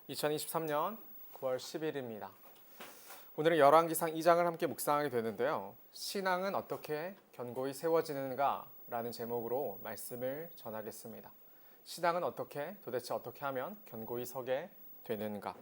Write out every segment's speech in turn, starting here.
2023년 9월 10일입니다. 오늘은 열왕기상 2장을 함께 묵상하게 되는데요. 신앙은 어떻게 견고히 세워지는가? 라는 제목으로 말씀을 전하겠습니다. 신앙은 도대체 어떻게 하면 견고히 서게 되는가?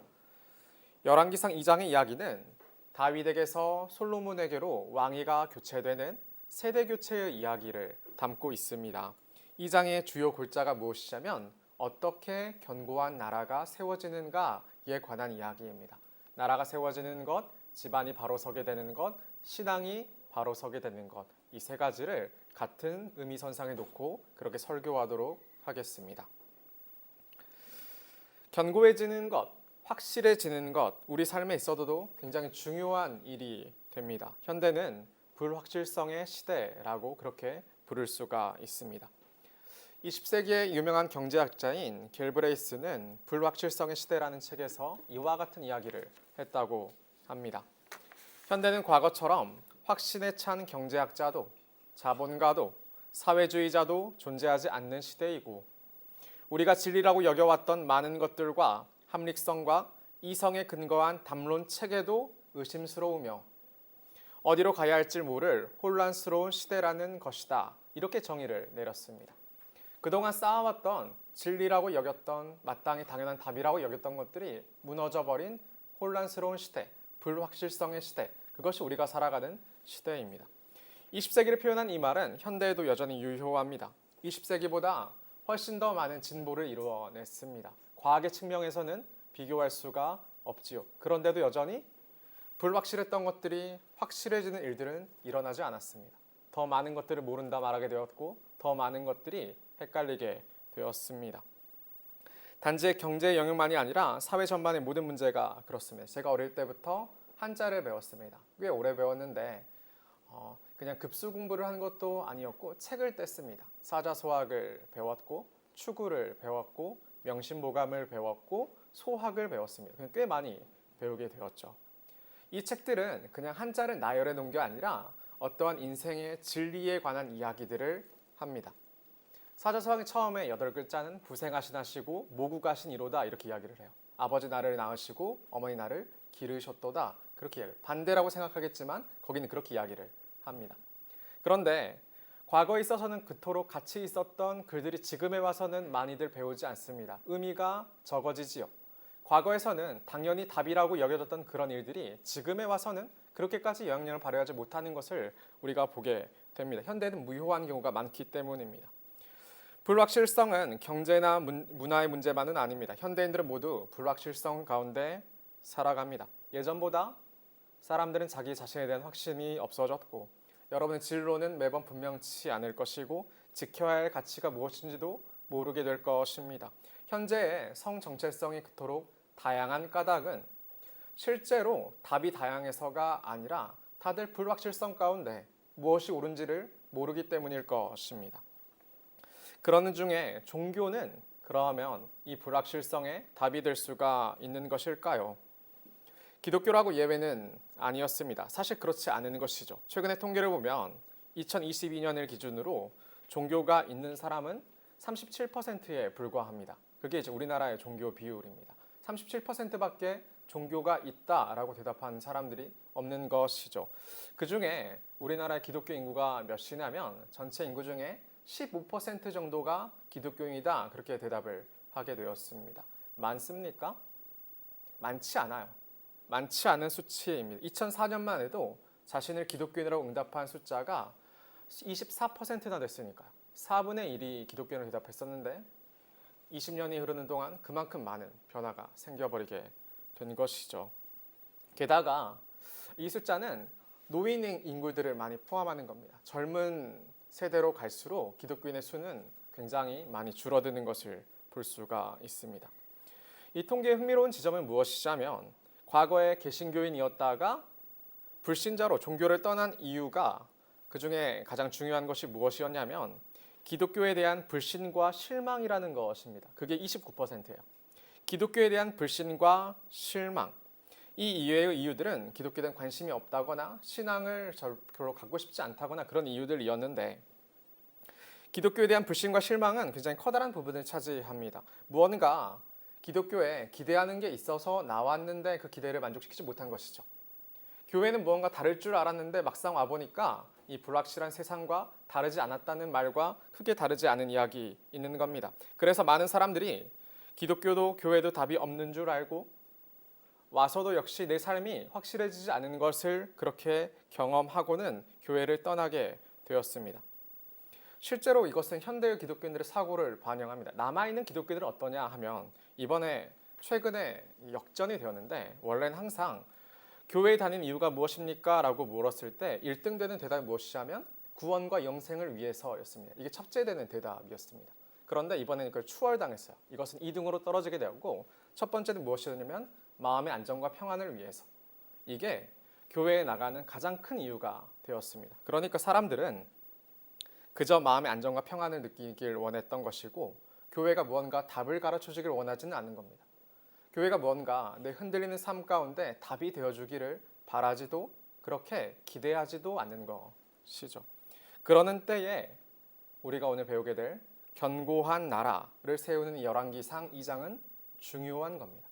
열왕기상 2장의 이야기는 다윗에게서 솔로몬에게로 왕위가 교체되는 세대 교체의 이야기를 담고 있습니다. 2장의 주요 골자가 무엇이냐면 어떻게 견고한 나라가 세워지는가에 관한 이야기입니다. 나라가 세워지는 것, 집안이 바로 서게 되는 것, 신앙이 바로 서게 되는 것, 이 세 가지를 같은 의미선상에 놓고 그렇게 설교하도록 하겠습니다. 견고해지는 것, 확실해지는 것, 우리 삶에 있어도 굉장히 중요한 일이 됩니다. 현대는 불확실성의 시대라고 그렇게 부를 수가 있습니다. 20세기의 유명한 경제학자인 갤브레이스는 불확실성의 시대라는 책에서 이와 같은 이야기를 했다고 합니다. 현대는 과거처럼 확신에 찬 경제학자도 자본가도 사회주의자도 존재하지 않는 시대이고 우리가 진리라고 여겨왔던 많은 것들과 합리성과 이성에 근거한 담론 체계도 의심스러우며 어디로 가야 할지 모를 혼란스러운 시대라는 것이다. 이렇게 정의를 내렸습니다. 그동안 쌓아왔던 진리라고 여겼던 마땅히 당연한 답이라고 여겼던 것들이 무너져버린 혼란스러운 시대, 불확실성의 시대, 그것이 우리가 살아가는 시대입니다. 20세기를 표현한 이 말은 현대에도 여전히 유효합니다. 20세기보다 훨씬 더 많은 진보를 이루어냈습니다. 과학의 측면에서는 비교할 수가 없지요. 그런데도 여전히 불확실했던 것들이 확실해지는 일들은 일어나지 않았습니다. 더 많은 것들을 모른다 말하게 되었고 더 많은 것들이 헷갈리게 되었습니다. 단지 경제의 영역만이 아니라 사회 전반의 모든 문제가 그렇습니다. 제가 어릴 때부터 한자를 배웠습니다. 꽤 오래 배웠는데 그냥 급수 공부를 한 것도 아니었고 책을 뗐습니다. 사자소학을 배웠고 추구를 배웠고 명심보감을 배웠고 소학을 배웠습니다. 꽤 많이 배우게 되었죠. 이 책들은 그냥 한자를 나열해 놓은 게 아니라 어떠한 인생의 진리에 관한 이야기들을 합니다. 사자성어의 처음에 8글자는 부생하시나시고 모국하시니로다 이렇게 이야기를 해요. 아버지 나를 낳으시고 어머니 나를 기르셨도다 그렇게 이야기해요. 반대라고 생각하겠지만 거기는 그렇게 이야기를 합니다. 그런데 과거에 있어서는 그토록 가치 있었던 글들이 지금에 와서는 많이들 배우지 않습니다. 의미가 적어지지요. 과거에서는 당연히 답이라고 여겨졌던 그런 일들이 지금에 와서는 그렇게까지 영향력을 발휘하지 못하는 것을 우리가 보게 됩니다. 현대는 무효한 경우가 많기 때문입니다. 불확실성은 경제나 문화의 문제만은 아닙니다. 현대인들은 모두 불확실성 가운데 살아갑니다. 예전보다 사람들은 자기 자신에 대한 확신이 없어졌고 여러분의 진로는 매번 분명치 않을 것이고 지켜야 할 가치가 무엇인지도 모르게 될 것입니다. 현재의 성 정체성이 그토록 다양한 까닭은 실제로 답이 다양해서가 아니라 다들 불확실성 가운데 무엇이 옳은지를 모르기 때문일 것입니다. 그러는 중에 종교는 그러면 이 불확실성에 답이 될 수가 있는 것일까요? 기독교라고 예외는 아니었습니다. 사실 그렇지 않은 것이죠. 최근의 통계를 보면 2022년을 기준으로 종교가 있는 사람은 37%에 불과합니다. 그게 이제 우리나라의 종교 비율입니다. 37%밖에 종교가 있다라고 대답한 사람들이 없는 것이죠. 그 중에 우리나라의 기독교 인구가 몇이냐면 전체 인구 중에 15% 정도가 기독교인이다 그렇게 대답을 하게 되었습니다. 많습니까? 많지 않아요. 많지 않은 수치입니다. 2004년만 해도 자신을 기독교인이라고 응답한 숫자가 24%나 됐으니까요. 4분의 1이 기독교인으로 대답했었는데 20년이 흐르는 동안 그만큼 많은 변화가 생겨버리게 된 것이죠. 게다가 이 숫자는 노인 인구들을 많이 포함하는 겁니다. 젊은 세대로 갈수록 기독교인의 수는 굉장히 많이 줄어드는 것을 볼 수가 있습니다. 이 통계의 흥미로운 지점은 무엇이냐면 과거에 개신교인이었다가 불신자로 종교를 떠난 이유가 그중에 가장 중요한 것이 무엇이었냐면 기독교에 대한 불신과 실망이라는 것입니다. 그게 29%예요. 기독교에 대한 불신과 실망. 이 이외의 이유들은 기독교에 대한 관심이 없다거나 신앙을 별로 갖고 싶지 않다거나 그런 이유들이었는데 기독교에 대한 불신과 실망은 굉장히 커다란 부분을 차지합니다. 무언가 기독교에 기대하는 게 있어서 나왔는데 그 기대를 만족시키지 못한 것이죠. 교회는 무언가 다를 줄 알았는데 막상 와보니까 이 불확실한 세상과 다르지 않았다는 말과 크게 다르지 않은 이야기 있는 겁니다. 그래서 많은 사람들이 기독교도 교회도 답이 없는 줄 알고 와서도 역시 내 삶이 확실해지지 않은 것을 그렇게 경험하고는 교회를 떠나게 되었습니다. 실제로 이것은 현대의 기독교인들의 사고를 반영합니다. 남아있는 기독교인들은 어떠냐 하면 이번에 최근에 역전이 되었는데 원래는 항상 교회에 다니는 이유가 무엇입니까? 라고 물었을 때 1등 되는 대답이 무엇이냐면 구원과 영생을 위해서였습니다. 이게 첫째 되는 대답이었습니다. 그런데 이번에는 그걸 추월당했어요. 이것은 2등으로 떨어지게 되었고 첫 번째는 무엇이었냐면 마음의 안정과 평안을 위해서. 이게 교회에 나가는 가장 큰 이유가 되었습니다. 그러니까 사람들은 그저 마음의 안정과 평안을 느끼길 원했던 것이고 교회가 무언가 답을 가르쳐주길 원하지는 않는 겁니다. 교회가 무언가 내 흔들리는 삶 가운데 답이 되어주기를 바라지도 그렇게 기대하지도 않는 것이죠. 그러는 때에 우리가 오늘 배우게 될 견고한 나라를 세우는 열왕기상 2장은 중요한 겁니다.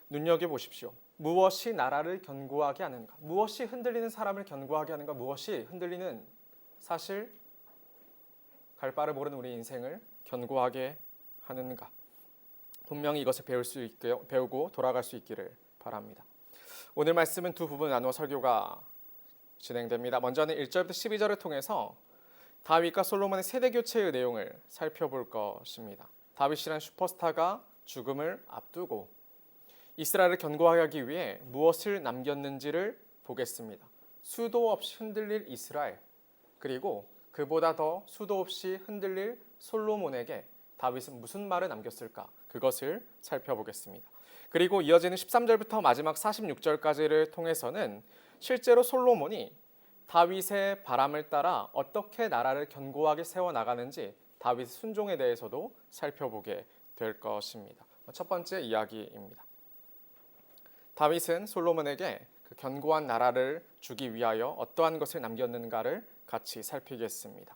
눈여겨보십시오. 무엇이 나라를 견고하게 하는가? 무엇이 흔들리는 사람을 견고하게 하는가? 무엇이 흔들리는 사실 갈 바를 모르는 우리 인생을 견고하게 하는가? 분명히 이것을 배우고 돌아갈 수 있기를 바랍니다. 오늘 말씀은 두 부분 나누어 설교가 진행됩니다. 먼저는 1절부터 12절을 통해서 다윗과 솔로몬의 세대 교체의 내용을 살펴볼 것입니다. 다윗이란 슈퍼스타가 죽음을 앞두고 이스라엘을 견고하게 하기 위해 무엇을 남겼는지를 보겠습니다. 수도 없이 흔들릴 이스라엘, 그리고 그보다 더 수도 없이 흔들릴 솔로몬에게 다윗은 무슨 말을 남겼을까? 그것을 살펴보겠습니다. 그리고 이어지는 13절부터 마지막 46절까지를 통해서는 실제로 솔로몬이 다윗의 바람을 따라 어떻게 나라를 견고하게 세워나가는지 다윗의 순종에 대해서도 살펴보게 될 것입니다. 첫 번째 이야기입니다. 다윗은 솔로몬에게 그 견고한 나라를 주기 위하여 어떠한 것을 남겼는가를 같이 살피겠습니다.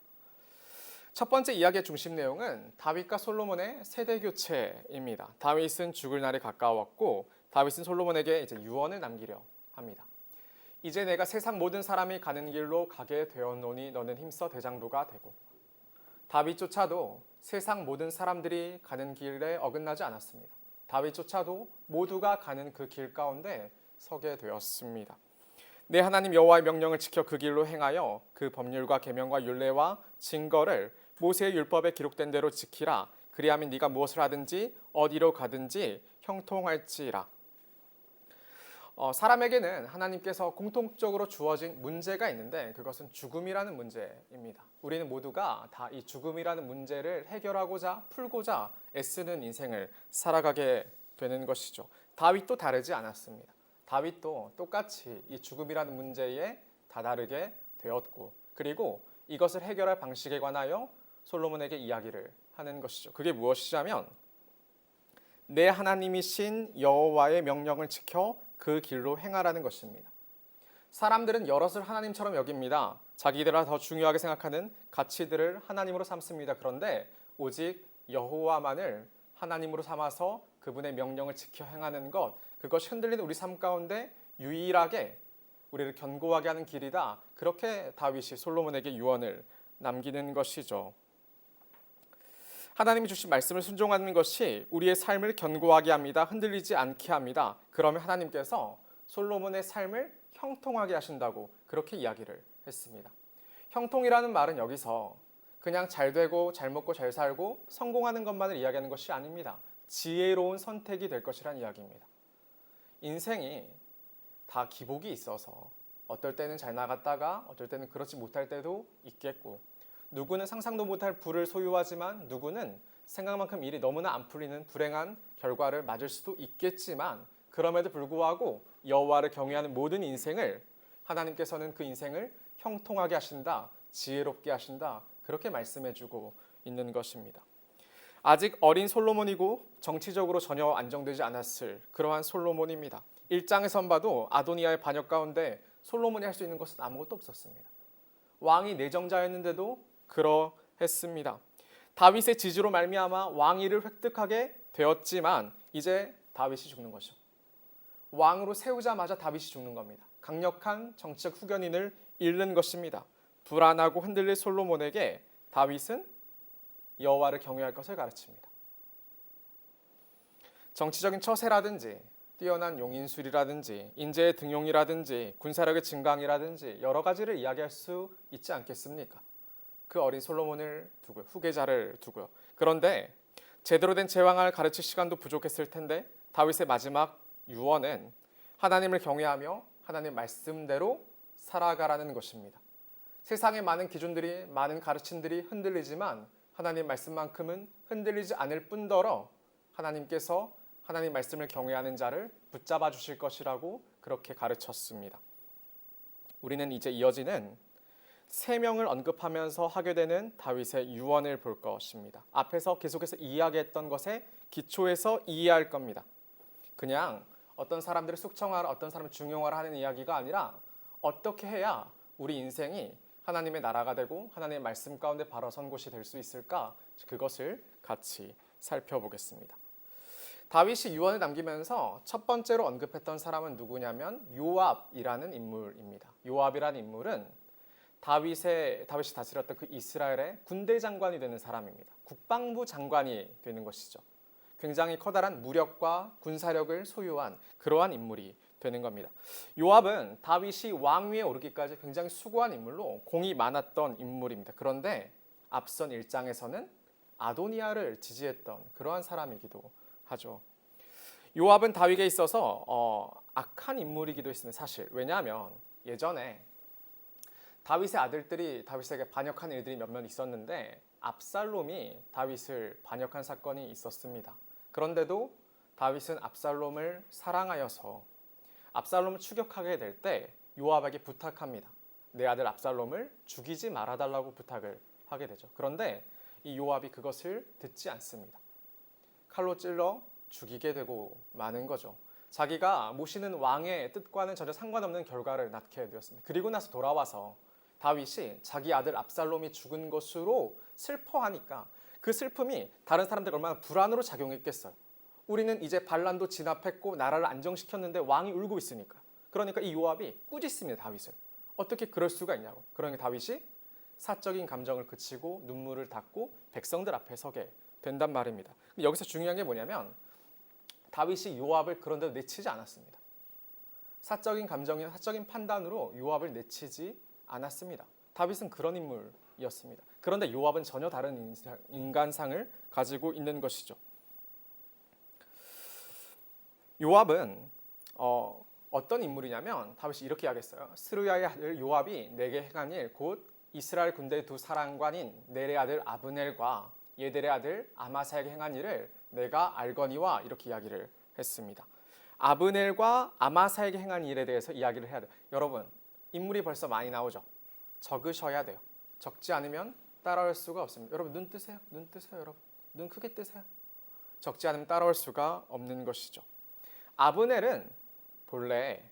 첫 번째 이야기의 중심 내용은 다윗과 솔로몬의 세대 교체입니다. 다윗은 죽을 날이 가까웠고 다윗은 솔로몬에게 이제 유언을 남기려 합니다. 이제 내가 세상 모든 사람이 가는 길로 가게 되었노니 너는 힘써 대장부가 되고. 다윗조차도 세상 모든 사람들이 가는 길에 어긋나지 않았습니다. 다윗조차도 모두가 가는 그 길 가운데 서게 되었습니다. 내 하나님 여호와의 명령을 지켜 그 길로 행하여 그 법률과 계명과 율례와 증거를 모세의 율법에 기록된 대로 지키라. 그리하면 네가 무엇을 하든지 어디로 가든지 형통할지라. 사람에게는 하나님께서 공통적으로 주어진 문제가 있는데 그것은 죽음이라는 문제입니다. 우리는 모두가 다 이 죽음이라는 문제를 해결하고자 풀고자 애쓰는 인생을 살아가게 되는 것이죠. 다윗도 다르지 않았습니다. 다윗도 똑같이 이 죽음이라는 문제에 다다르게 되었고 그리고 이것을 해결할 방식에 관하여 솔로몬에게 이야기를 하는 것이죠. 그게 무엇이냐면 내 하나님이신 여호와의 명령을 지켜 그 길로 행하라는 것입니다. 사람들은 여럿을 하나님처럼 여깁니다. 자기들아 더 중요하게 생각하는 가치들을 하나님으로 삼습니다. 그런데 오직 여호와만을 하나님으로 삼아서 그분의 명령을 지켜 행하는 것, 그것이 흔들리는 우리 삶 가운데 유일하게 우리를 견고하게 하는 길이다. 그렇게 다윗이 솔로몬에게 유언을 남기는 것이죠. 하나님이 주신 말씀을 순종하는 것이 우리의 삶을 견고하게 합니다. 흔들리지 않게 합니다. 그러면 하나님께서 솔로몬의 삶을 형통하게 하신다고 그렇게 이야기를 했습니다. 형통이라는 말은 여기서 그냥 잘 되고 잘 먹고 잘 살고 성공하는 것만을 이야기하는 것이 아닙니다. 지혜로운 선택이 될 것이란 이야기입니다. 인생이 다 기복이 있어서 어떨 때는 잘 나갔다가 어떨 때는 그렇지 못할 때도 있겠고 누구는 상상도 못할 부를 소유하지만 누구는 생각만큼 일이 너무나 안 풀리는 불행한 결과를 맞을 수도 있겠지만 그럼에도 불구하고 여호와를 경외하는 모든 인생을 하나님께서는 그 인생을 형통하게 하신다, 지혜롭게 하신다 그렇게 말씀해주고 있는 것입니다. 아직 어린 솔로몬이고 정치적으로 전혀 안정되지 않았을 그러한 솔로몬입니다. 1장에선 봐도 아도니아의 반역 가운데 솔로몬이 할 수 있는 것은 아무것도 없었습니다. 왕이 내정자였는데도 그러했습니다. 다윗의 지지로 말미암아 왕위를 획득하게 되었지만 이제 다윗이 죽는 것이죠. 왕으로 세우자마자 다윗이 죽는 겁니다. 강력한 정치적 후견인을 잃는 것입니다. 불안하고 흔들릴 솔로몬에게 다윗은 여호와를 경외할 것을 가르칩니다. 정치적인 처세라든지 뛰어난 용인술이라든지 인재의 등용이라든지 군사력의 증강이라든지 여러 가지를 이야기할 수 있지 않겠습니까? 그 어린 솔로몬을 두고요. 후계자를 두고요. 그런데 제대로 된 제왕을 가르칠 시간도 부족했을 텐데 다윗의 마지막 유언은 하나님을 경외하며 하나님 말씀대로 살아가라는 것입니다. 세상의 많은 기준들이, 많은 가르침들이 흔들리지만 하나님 말씀만큼은 흔들리지 않을 뿐더러 하나님께서 하나님 말씀을 경외하는 자를 붙잡아 주실 것이라고 그렇게 가르쳤습니다. 우리는 이제 이어지는 세 명을 언급하면서 하게 되는 다윗의 유언을 볼 것입니다. 앞에서 계속해서 이야기했던 것에 기초해서 이해할 겁니다. 그냥 어떤 사람들을 숙청하라, 어떤 사람을 중용하라 하는 이야기가 아니라 어떻게 해야 우리 인생이 하나님의 나라가 되고 하나님의 말씀 가운데 바로 선 곳이 될 수 있을까? 그것을 같이 살펴보겠습니다. 다윗이 유언을 남기면서 첫 번째로 언급했던 사람은 누구냐면 요압이라는 인물입니다. 요압이라는 인물은 다윗이 다스렸던 그 이스라엘의 군대 장관이 되는 사람입니다. 국방부 장관이 되는 것이죠. 굉장히 커다란 무력과 군사력을 소유한 그러한 인물이 되는 겁니다. 요압은 다윗이 왕위에 오르기까지 굉장히 수고한 인물로 공이 많았던 인물입니다. 그런데 앞선 1장에서는 아도니아를 지지했던 그러한 사람이기도 하죠. 요압은 다윗에 있어서 악한 인물이기도 했습니다. 사실 왜냐하면 예전에 다윗의 아들들이 다윗에게 반역한 일들이 몇몇 있었는데 압살롬이 다윗을 반역한 사건이 있었습니다. 그런데도 다윗은 압살롬을 사랑하여서 압살롬을 추격하게 될 때 요압에게 부탁합니다. 내 아들 압살롬을 죽이지 말아달라고 부탁을 하게 되죠. 그런데 이 요압이 그것을 듣지 않습니다. 칼로 찔러 죽이게 되고 마는 거죠. 자기가 모시는 왕의 뜻과는 전혀 상관없는 결과를 낳게 되었습니다. 그리고 나서 돌아와서 다윗이 자기 아들 압살롬이 죽은 것으로 슬퍼하니까 그 슬픔이 다른 사람들 얼마나 불안으로 작용했겠어요. 우리는 이제 반란도 진압했고 나라를 안정시켰는데 왕이 울고 있으니까. 그러니까 이 요압이 꾸짖습니다. 다윗을. 어떻게 그럴 수가 있냐고. 그러니까 다윗이 사적인 감정을 그치고 눈물을 닦고 백성들 앞에 서게 된단 말입니다. 여기서 중요한 게 뭐냐면 다윗이 요압을 그런 데로 내치지 않았습니다. 사적인 감정이나 사적인 판단으로 요압을 내치지 않았습니다. 다윗은 그런 인물이었습니다. 그런데 요압은 전혀 다른 인간상을 가지고 있는 것이죠. 요압은 어떤 인물이냐면 다윗이 이렇게 이야기했어요. 스루야의 아들 요압이 내게 행한 일 곧 이스라엘 군대 두 사령관인 넬의 아들 아브넬과 예델의 아들 아마사에게 행한 일을 내가 알거니와 이렇게 이야기를 했습니다. 아브넬과 아마사에게 행한 일에 대해서 이야기를 해야 돼요. 여러분 인물이 벌써 많이 나오죠. 적으셔야 돼요. 적지 않으면 따라올 수가 없습니다. 여러분 눈 뜨세요. 눈 뜨세요. 여러분 눈 크게 뜨세요. 적지 않으면 따라올 수가 없는 것이죠. 아브넬은 본래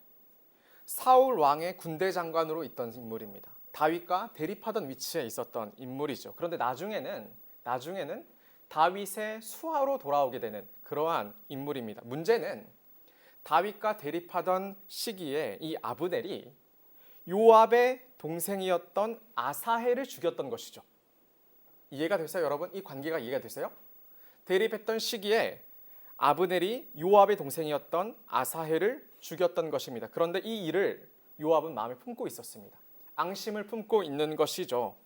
사울 왕의 군대 장관으로 있던 인물입니다. 다윗과 대립하던 위치에 있었던 인물이죠. 그런데 나중에는 다윗의 수하로 돌아오게 되는 그러한 인물입니다. 문제는 다윗과 대립하던 시기에 이 아브넬이 요압의 동생이었던 아사헬을 죽였던 것이죠. 이해가 되세요, 여러분? 이 관계가 이해가 되세요? 대립했던 시기에 아브넬이 요압의 동생이었던 아사헬을 죽였던 것입니다. 그런데 이 일을 요압은 마음에 품고 있었습니다. 앙심을 품고 있는 것이죠.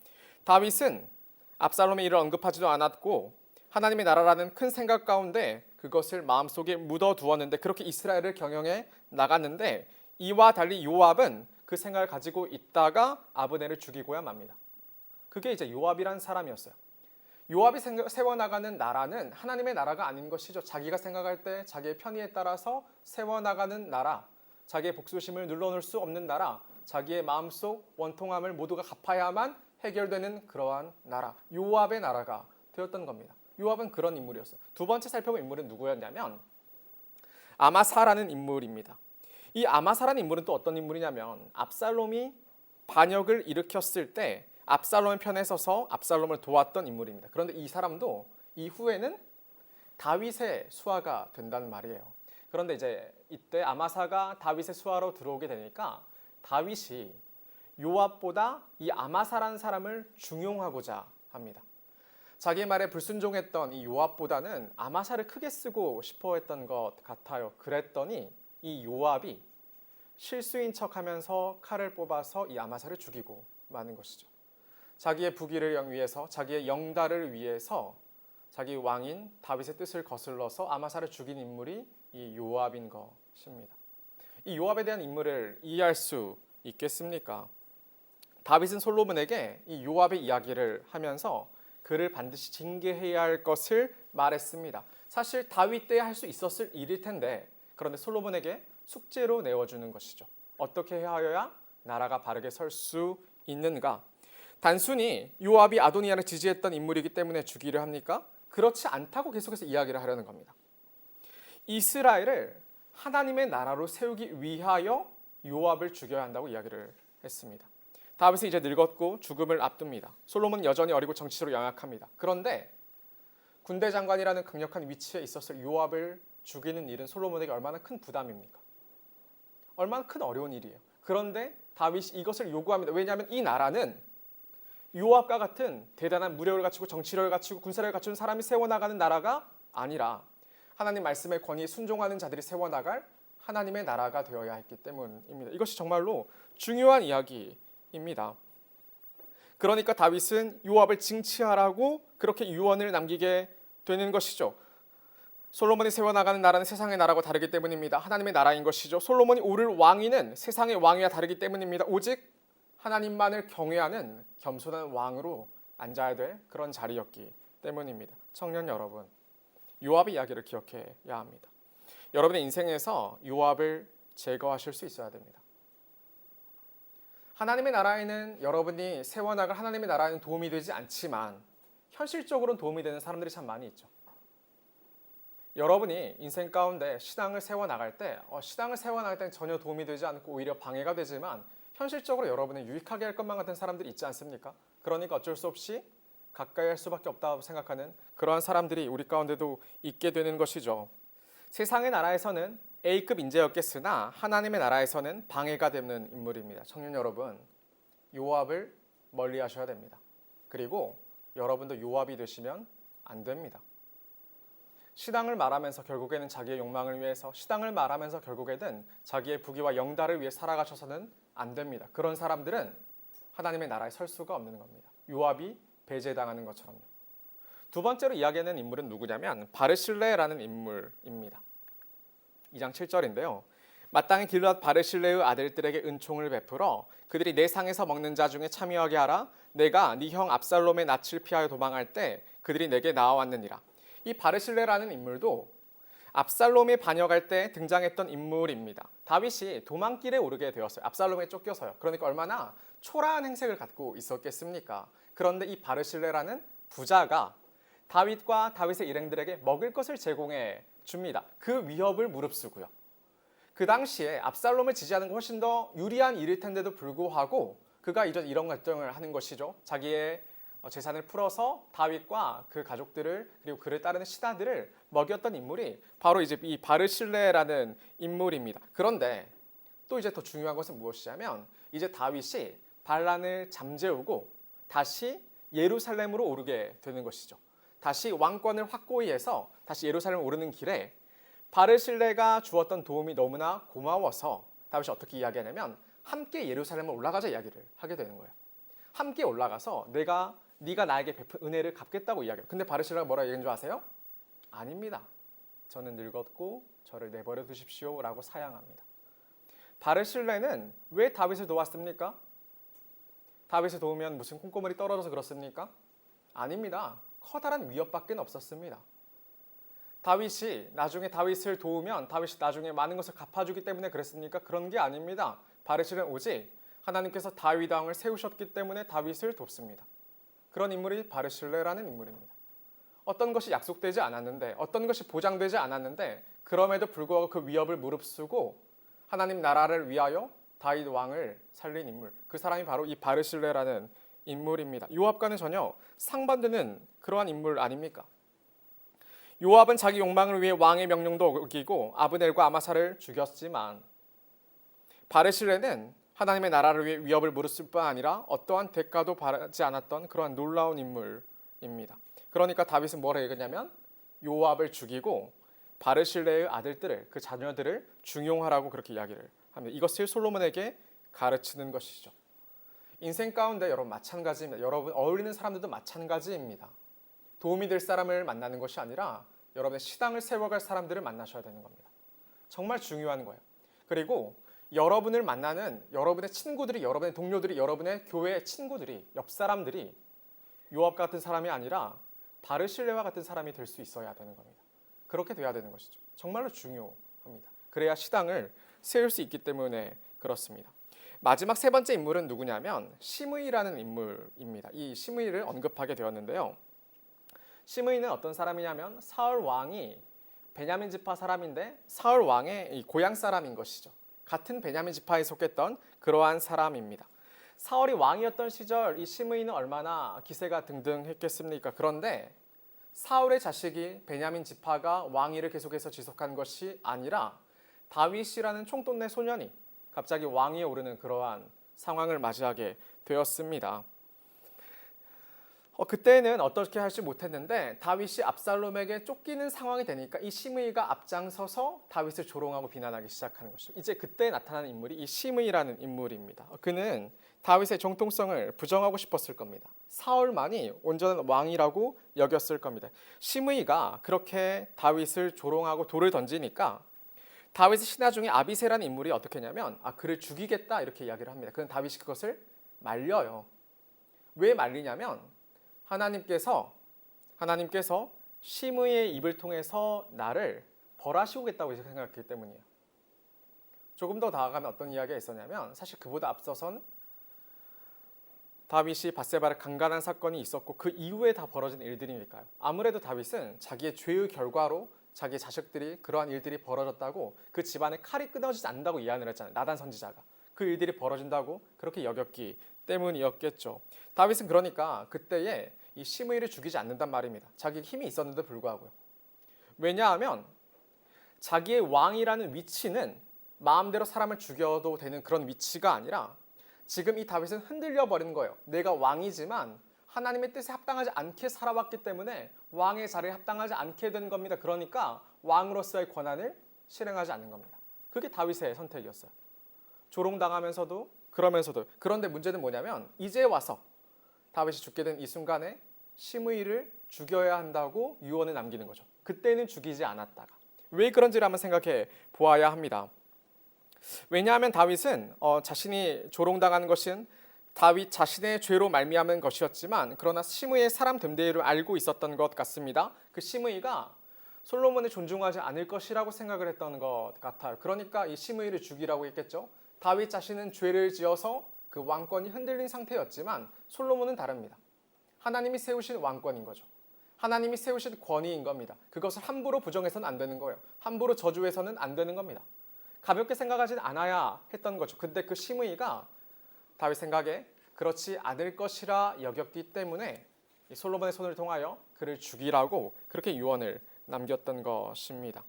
다윗은 압살롬의 일을 언급하지도 않았고 하나님의 나라라는 큰 생각 가운데 그것을 마음속에 묻어두었는데 그렇게 이스라엘을 경영해 나갔는데 이와 달리 요압은 그 생각을 가지고 있다가 아브넬을 죽이고야 맙니다. 그게 이제 요압이란 사람이었어요. 요압이 세워나가는 나라는 하나님의 나라가 아닌 것이죠. 자기가 생각할 때 자기의 편의에 따라서 세워나가는 나라, 자기의 복수심을 눌러놓을 수 없는 나라, 자기의 마음속 원통함을 모두가 갚아야만 해결되는 그러한 나라, 요압의 나라가 되었던 겁니다. 요압은 그런 인물이었어요. 두 번째 살펴본 인물은 누구였냐면 아마사라는 인물입니다. 이 아마사라는 인물은 또 어떤 인물이냐면 압살롬이 반역을 일으켰을 때 압살롬의 편에 서서 압살롬을 도왔던 인물입니다. 그런데 이 사람도 이후에는 다윗의 수하가 된단 말이에요. 그런데 이제 이때 아마사가 다윗의 수하로 들어오게 되니까 다윗이 요압보다 이 아마사라는 사람을 중용하고자 합니다. 자기 말에 불순종했던 이 요압보다는 아마사를 크게 쓰고 싶어 했던 것 같아요. 그랬더니 이 요압이 실수인 척하면서 칼을 뽑아서 이 아마사를 죽이고 마는 것이죠. 자기의 부귀를 위해서, 자기의 영달을 위해서 자기 왕인 다윗의 뜻을 거슬러서 아마사를 죽인 인물이 이 요압인 것입니다. 이 요압에 대한 인물을 이해할 수 있겠습니까? 다윗은 솔로몬에게 이 요압의 이야기를 하면서 그를 반드시 징계해야 할 것을 말했습니다. 사실 다윗 때 할 수 있었을 일일 텐데, 그런데 솔로몬에게 숙제로 내어주는 것이죠. 어떻게 하여야 나라가 바르게 설 수 있는가? 단순히 요압이 아도니아를 지지했던 인물이기 때문에 죽이려 합니까? 그렇지 않다고 계속해서 이야기를 하려는 겁니다. 이스라엘을 하나님의 나라로 세우기 위하여 요압을 죽여야 한다고 이야기를 했습니다. 다윗은 이제 늙었고 죽음을 앞둡니다. 솔로몬은 여전히 어리고 정치적으로 연약합니다. 그런데 군대 장관이라는 강력한 위치에 있었을 요압을 죽이는 일은 솔로몬에게 얼마나 큰 부담입니까? 얼마나 큰 어려운 일이에요. 그런데 다윗이 이것을 요구합니다. 왜냐하면 이 나라는 요압과 같은 대단한 무력을 갖추고 정치력을 갖추고 군사력을 갖춘 사람이 세워나가는 나라가 아니라 하나님 말씀의 권위에 순종하는 자들이 세워나갈 하나님의 나라가 되어야 했기 때문입니다. 이것이 정말로 중요한 이야기입니다. 그러니까 다윗은 요압을 징치하라고 그렇게 유언을 남기게 되는 것이죠. 솔로몬이 세워나가는 나라는 세상의 나라와 다르기 때문입니다. 하나님의 나라인 것이죠. 솔로몬이 오를 왕위는 세상의 왕위와 다르기 때문입니다. 오직 하나님만을 경외하는 겸손한 왕으로 앉아야 될 그런 자리였기 때문입니다. 청년 여러분, 요압의 이야기를 기억해야 합니다. 여러분의 인생에서 요압을 제거하실 수 있어야 됩니다. 하나님의 나라에는 여러분이 세워나갈 하나님의 나라에는 도움이 되지 않지만 현실적으로는 도움이 되는 사람들이 참 많이 있죠. 여러분이 인생 가운데 신앙을 세워나갈 때 때는 전혀 도움이 되지 않고 오히려 방해가 되지만 현실적으로 여러분을 유익하게 할 것만 같은 사람들이 있지 않습니까? 그러니까 어쩔 수 없이 가까이 할 수밖에 없다고 생각하는 그러한 사람들이 우리 가운데도 있게 되는 것이죠. 세상의 나라에서는 A급 인재였겠으나 하나님의 나라에서는 방해가 되는 인물입니다. 청년 여러분, 요압을 멀리 하셔야 됩니다. 그리고 여러분도 요압이 되시면 안 됩니다. 신앙을 말하면서 결국에는 자기의 욕망을 위해서, 신앙을 말하면서 결국에는 자기의 부귀와 영달을 위해 살아가셔서는 안 됩니다. 그런 사람들은 하나님의 나라에 설 수가 없는 겁니다. 요압이 배제당하는 것처럼요. 두 번째로 이야기하는 인물은 누구냐면 바르실레라는 인물입니다. 2장 7절인데요. 마땅히 길르앗 바르실레의 아들들에게 은총을 베풀어 그들이 내 상에서 먹는 자 중에 참여하게 하라. 내가 네 형 압살롬의 낯을 피하여 도망할 때 그들이 내게 나와왔느니라. 이 바르실레라는 인물도 압살롬이 반역할 때 등장했던 인물입니다. 다윗이 도망길에 오르게 되었어요. 압살롬에 쫓겨서요. 그러니까 얼마나 초라한 행색을 갖고 있었겠습니까? 그런데 이 바르실레라는 부자가 다윗과 다윗의 일행들에게 먹을 것을 제공해 줍니다. 그 위협을 무릅쓰고요. 그 당시에 압살롬을 지지하는 건 훨씬 더 유리한 일일 텐데도 불구하고 그가 이런 결정을 하는 것이죠. 자기의 재산을 풀어서 다윗과 그 가족들을 그리고 그를 따르는 신하들을 먹였던 인물이 바로 이제 이 바르실레라는 인물입니다. 그런데 또 이제 더 중요한 것은 무엇이냐면 이제 다윗이 반란을 잠재우고 다시 예루살렘으로 오르게 되는 것이죠. 다시 왕권을 확고히 해서 다시 예루살렘 오르는 길에 바르실레가 주었던 도움이 너무나 고마워서 다윗이 어떻게 이야기하냐면 함께 예루살렘을 올라가자 이야기를 하게 되는 거예요. 함께 올라가서 네가 나에게 베푼 은혜를 갚겠다고 이야기해요. 근데 바르실레가 뭐라 얘기한 줄 아세요? 아닙니다. 저는 늙었고 저를 내버려 두십시오 라고 사양합니다. 바르실레는 왜 다윗을 도왔습니까? 다윗을 도우면 무슨 콩고물이 떨어져서 그렇습니까? 아닙니다. 커다란 위협밖에 없었습니다. 다윗이 나중에 다윗을 도우면 다윗이 나중에 많은 것을 갚아주기 때문에 그랬습니까? 그런 게 아닙니다. 바르실레는 오직 하나님께서 다윗 왕을 세우셨기 때문에 다윗을 돕습니다. 그런 인물이 바르실레라는 인물입니다. 어떤 것이 약속되지 않았는데, 어떤 것이 보장되지 않았는데 그럼에도 불구하고 그 위협을 무릅쓰고 하나님 나라를 위하여 다윗 왕을 살린 인물, 그 사람이 바로 이 바르실레라는 인물입니다. 요압과는 전혀 상반되는 그러한 인물 아닙니까? 요압은 자기 욕망을 위해 왕의 명령도 어기고 아브넬과 아마사를 죽였지만 바르실레는 하나님의 나라를 위해 위협을 물었을 뿐 아니라 어떠한 대가도 바라지 않았던 그러한 놀라운 인물입니다. 그러니까 다윗은 뭘 얘기했냐면 요압을 죽이고 바르실레의 아들들을, 그 자녀들을 중용하라고 그렇게 이야기를 합니다. 이것을 솔로몬에게 가르치는 것이죠. 인생 가운데 여러분 마찬가지입니다. 여러분 어울리는 사람들도 마찬가지입니다. 도움이 될 사람을 만나는 것이 아니라 여러분의 신앙을 세워갈 사람들을 만나셔야 되는 겁니다. 정말 중요한 거예요. 그리고 여러분을 만나는 여러분의 친구들이, 여러분의 동료들이, 여러분의 교회 친구들이, 옆 사람들이 요압 같은 사람이 아니라 바르실레와 같은 사람이 될 수 있어야 되는 겁니다. 그렇게 돼야 되는 것이죠. 정말로 중요합니다. 그래야 신앙을 세울 수 있기 때문에 그렇습니다. 마지막 세 번째 인물은 누구냐면 시므이라는 인물입니다. 이 시므이를 언급하게 되었는데요. 시므이는 어떤 사람이냐면 사울 왕이 베냐민 지파 사람인데 사울 왕의 고향 사람인 것이죠. 같은 베냐민 지파에 속했던 그러한 사람입니다. 사울이 왕이었던 시절 이 시므이는 얼마나 기세가 등등했겠습니까? 그런데 사울의 자식이 베냐민 지파가 왕위를 계속해서 지속한 것이 아니라 다윗이라는 총돈내 소년이 갑자기 왕위에 오르는 그러한 상황을 맞이하게 되었습니다. 그때는 어떻게 할지 못했는데 다윗이 압살롬에게 쫓기는 상황이 되니까 이 시므이가 앞장서서 다윗을 조롱하고 비난하기 시작하는 것이죠. 이제 그때 나타나는 인물이 이 시므이라는 인물입니다. 그는 다윗의 정통성을 부정하고 싶었을 겁니다. 사울만이 온전한 왕이라고 여겼을 겁니다. 시므이가 그렇게 다윗을 조롱하고 돌을 던지니까 다윗의 신하 중에 아비새라는 인물이 어떻게 했냐면 그를 죽이겠다 이렇게 이야기를 합니다. 그는 다윗이 그것을 말려요. 왜 말리냐면 하나님께서 시므이의 입을 통해서 나를 벌하시오겠다고 생각했기 때문이에요. 조금 더 나아가면 어떤 이야기가 있었냐면 사실 그보다 앞서선 다윗이 밧세바를 강간한 사건이 있었고 그 이후에 다 벌어진 일들이니까요. 아무래도 다윗은 자기의 죄의 결과로 자기 자식들이 그러한 일들이 벌어졌다고 그 집안에 칼이 끊어지지 않는다고 이해를 했잖아요. 나단 선지자가. 그 일들이 벌어진다고 그렇게 여겼기 때문이었겠죠. 다윗은 그러니까 그때에 이 시므이를 죽이지 않는단 말입니다. 자기 힘이 있었는데도 불구하고요. 왜냐하면 자기의 왕이라는 위치는 마음대로 사람을 죽여도 되는 그런 위치가 아니라 지금 이 다윗은 흔들려 버리는 거예요. 내가 왕이지만 하나님의 뜻에 합당하지 않게 살아왔기 때문에 왕의 자리에 합당하지 않게 된 겁니다. 그러니까 왕으로서의 권한을 실행하지 않는 겁니다. 그게 다윗의 선택이었어요. 조롱당하면서도 그러면서도. 그런데 문제는 뭐냐면 이제 와서 다윗이 죽게 된 이 순간에 시므이를 죽여야 한다고 유언을 남기는 거죠. 그때는 죽이지 않았다가. 왜 그런지를 한번 생각해 보아야 합니다. 왜냐하면 다윗은 자신이 조롱당하는 것은 다윗 자신의 죄로 말미암은 것이었지만 그러나 시므이의 사람 됨됨이를 알고 있었던 것 같습니다. 그 시므이가 솔로몬을 존중하지 않을 것이라고 생각을 했던 것 같아요. 그러니까 이 시므이를 죽이라고 했겠죠. 다윗 자신은 죄를 지어서 그 왕권이 흔들린 상태였지만 솔로몬은 다릅니다. 하나님이 세우신 왕권인 거죠. 하나님이 세우신 권위인 겁니다. 그것을 함부로 부정해서는 안 되는 거예요. 함부로 저주해서는 안 되는 겁니다. 가볍게 생각하지 않아야 했던 거죠. 근데 그 시므이가 다윗 생각에 그렇지 않을 것이라 여겼기 때문에 솔로몬의 손을 통하여 그를 죽이라고 그렇게 유언을 남겼던 것입니다.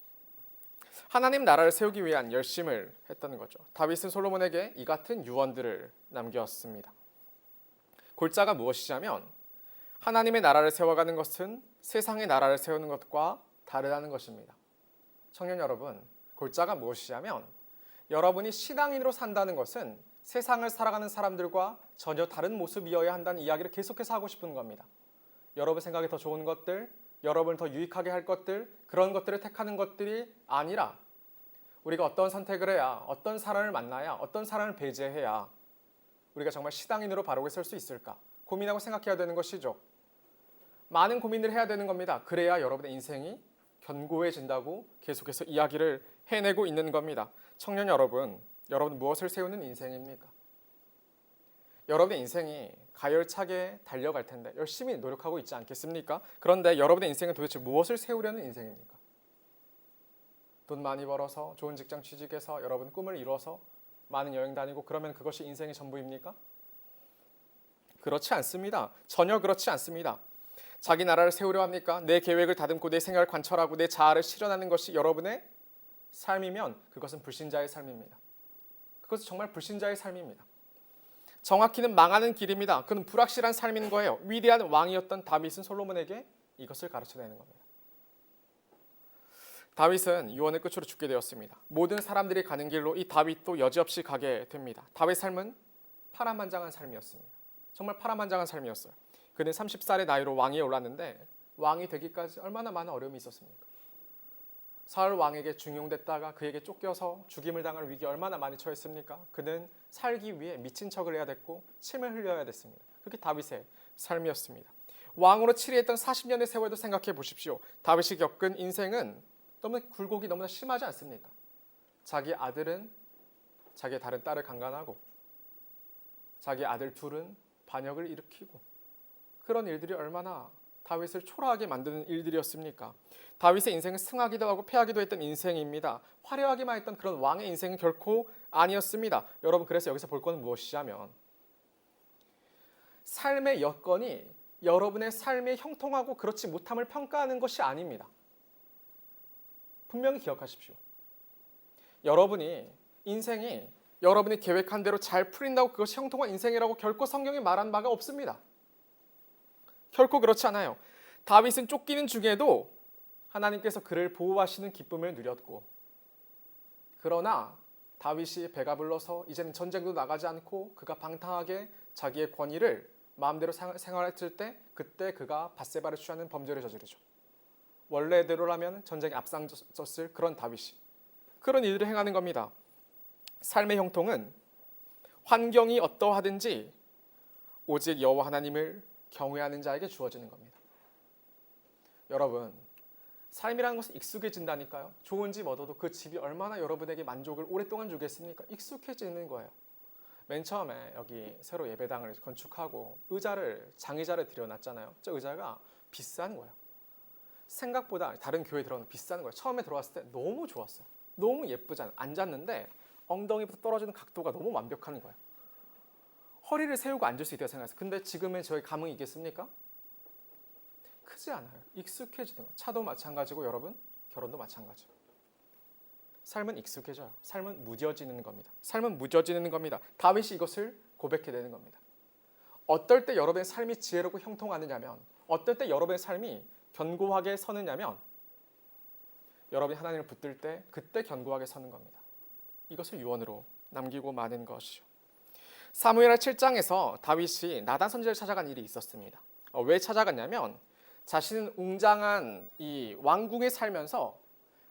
하나님 나라를 세우기 위한 열심을 했던 거죠. 다윗은 솔로몬에게 이 같은 유언들을 남겼습니다. 골자가 무엇이냐면 하나님의 나라를 세워가는 것은 세상의 나라를 세우는 것과 다르다는 것입니다. 청년 여러분, 골자가 무엇이냐면 여러분이 신앙인으로 산다는 것은 세상을 살아가는 사람들과 전혀 다른 모습이어야 한다는 이야기를 계속해서 하고 싶은 겁니다. 여러분 생각에 더 좋은 것들, 여러분을 더 유익하게 할 것들, 그런 것들을 택하는 것들이 아니라 우리가 어떤 선택을 해야, 어떤 사람을 만나야, 어떤 사람을 배제해야 우리가 정말 신앙인으로 바르게 설 수 있을까 고민하고 생각해야 되는 것이죠. 많은 고민을 해야 되는 겁니다. 그래야 여러분의 인생이 견고해진다고 계속해서 이야기를 해내고 있는 겁니다. 청년 여러분, 여러분 무엇을 세우는 인생입니까? 여러분의 인생이 가열차게 달려갈 텐데 열심히 노력하고 있지 않겠습니까? 그런데 여러분의 인생은 도대체 무엇을 세우려는 인생입니까? 돈 많이 벌어서 좋은 직장 취직해서 여러분 꿈을 이뤄서 많은 여행 다니고 그러면 그것이 인생의 전부입니까? 그렇지 않습니다. 전혀 그렇지 않습니다. 자기 나라를 세우려 합니까? 내 계획을 다듬고 내 생각을 관철하고 내 자아를 실현하는 것이 여러분의 삶이면 그것은 불신자의 삶입니다. 그것은 정말 불신자의 삶입니다. 정확히는 망하는 길입니다. 그는 불확실한 삶인 거예요. 위대한 왕이었던 다윗은 솔로몬에게 이것을 가르쳐내는 겁니다. 다윗은 유언의 끝으로 죽게 되었습니다. 모든 사람들이 가는 길로 이 다윗도 여지없이 가게 됩니다. 다윗의 삶은 파란만장한 삶이었습니다. 정말 파란만장한 삶이었어요. 그는 30살의 나이로 왕위에 올랐는데 왕이 되기까지 얼마나 많은 어려움이 있었습니까? 사울 왕에게 중용됐다가 그에게 쫓겨서 죽임을 당할 위기에 얼마나 많이 처했습니까? 그는 살기 위해 미친 척을 해야 됐고 침을 흘려야 됐습니다. 그게 다윗의 삶이었습니다. 왕으로 치리했던 40년의 세월도 생각해 보십시오. 다윗이 겪은 인생은 너무 굴곡이 너무나 심하지 않습니까? 자기 아들은 자기의 다른 딸을 강간하고 자기 아들 둘은 반역을 일으키고 그런 일들이 얼마나 다윗을 초라하게 만드는 일들이었습니까? 다윗의 인생은 승하기도 하고 패하기도 했던 인생입니다. 화려하기만 했던 그런 왕의 인생은 결코 아니었습니다. 여러분, 그래서 여기서 볼 것은 무엇이냐면 삶의 여건이 여러분의 삶의 형통하고 그렇지 못함을 평가하는 것이 아닙니다. 분명히 기억하십시오. 여러분이 인생이 여러분이 계획한 대로 잘 풀린다고 그것이 형통한 인생이라고 결코 성경에 말한 바가 없습니다. 결코 그렇지 않아요. 다윗은 쫓기는 중에도 하나님께서 그를 보호하시는 기쁨을 누렸고, 그러나 다윗이 배가 불러서 이제는 전쟁도 나가지 않고 그가 방탕하게 자기의 권위를 마음대로 생활했을 때 그때 그가 밧세바를 취하는 범죄를 저지르죠. 원래대로라면 전쟁에 앞장섰을 그런 다윗이 그런 일들을 행하는 겁니다. 삶의 형통은 환경이 어떠하든지 오직 여호와 하나님을 경외하는 자에게 주어지는 겁니다. 여러분, 삶이라는 것은 익숙해진다니까요. 좋은 집 얻어도 그 집이 얼마나 여러분에게 만족을 오랫동안 주겠습니까? 익숙해지는 거예요. 맨 처음에 여기 새로 예배당을 건축하고 장의자를 들여놨잖아요. 저 의자가 비싼 거예요. 생각보다 다른 교회 들어가면 비싼 거예요. 처음에 들어왔을 때 너무 좋았어요. 너무 예쁘잖아요. 앉았는데 엉덩이부터 떨어지는 각도가 너무 완벽한 거예요. 허리를 세우고 앉을 수 있다고 생각했어요. 근데 지금은 저희 감흥이 있겠습니까? 크지 않아요. 익숙해지는 거예요. 차도 마찬가지고 여러분, 결혼도 마찬가지예요. 삶은 익숙해져요. 삶은 무뎌지는 겁니다. 삶은 무뎌지는 겁니다. 다윗이 이것을 고백해내는 겁니다. 어떨 때 여러분의 삶이 지혜롭고 형통하느냐면, 어떨 때 여러분의 삶이 견고하게 서느냐면 여러분이 하나님을 붙들 때 그때 견고하게 서는 겁니다. 이것을 유언으로 남기고 마는 것이죠. 사무엘하 7장에서 다윗이 나단 선지자를 찾아간 일이 있었습니다. 왜 찾아갔냐면 자신은 웅장한 이 왕궁에 살면서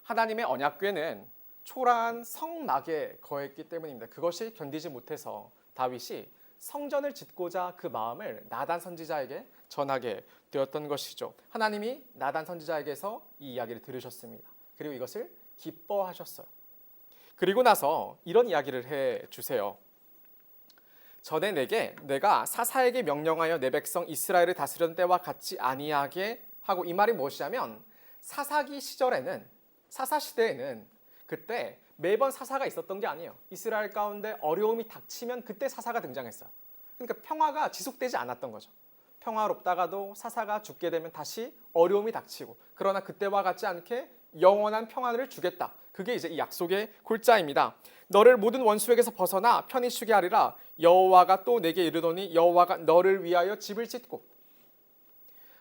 하나님의 언약궤는 초라한 성막에 거했기 때문입니다. 그것이 견디지 못해서 다윗이 성전을 짓고자 그 마음을 나단 선지자에게 전하게 되었던 것이죠. 하나님이 나단 선지자에게서 이 이야기를 들으셨습니다. 그리고 이것을 기뻐하셨어요. 그리고 나서 이런 이야기를 해주세요. 전에 내가 사사에게 명령하여 내 백성 이스라엘을 다스렸던 때와 같지 아니하게 하고, 이 말이 무엇이냐면 사사기 시절에는, 사사 시대에는 그때 매번 사사가 있었던 게 아니에요. 이스라엘 가운데 어려움이 닥치면 그때 사사가 등장했어요. 그러니까 평화가 지속되지 않았던 거죠. 평화롭다가도 사사가 죽게 되면 다시 어려움이 닥치고, 그러나 그때와 같지 않게 영원한 평안을 주겠다. 그게 이제 이 약속의 골자입니다. 너를 모든 원수에게서 벗어나 편히 쉬게 하리라. 여호와가 또 내게 이르노니 여호와가 너를 위하여 집을 짓고.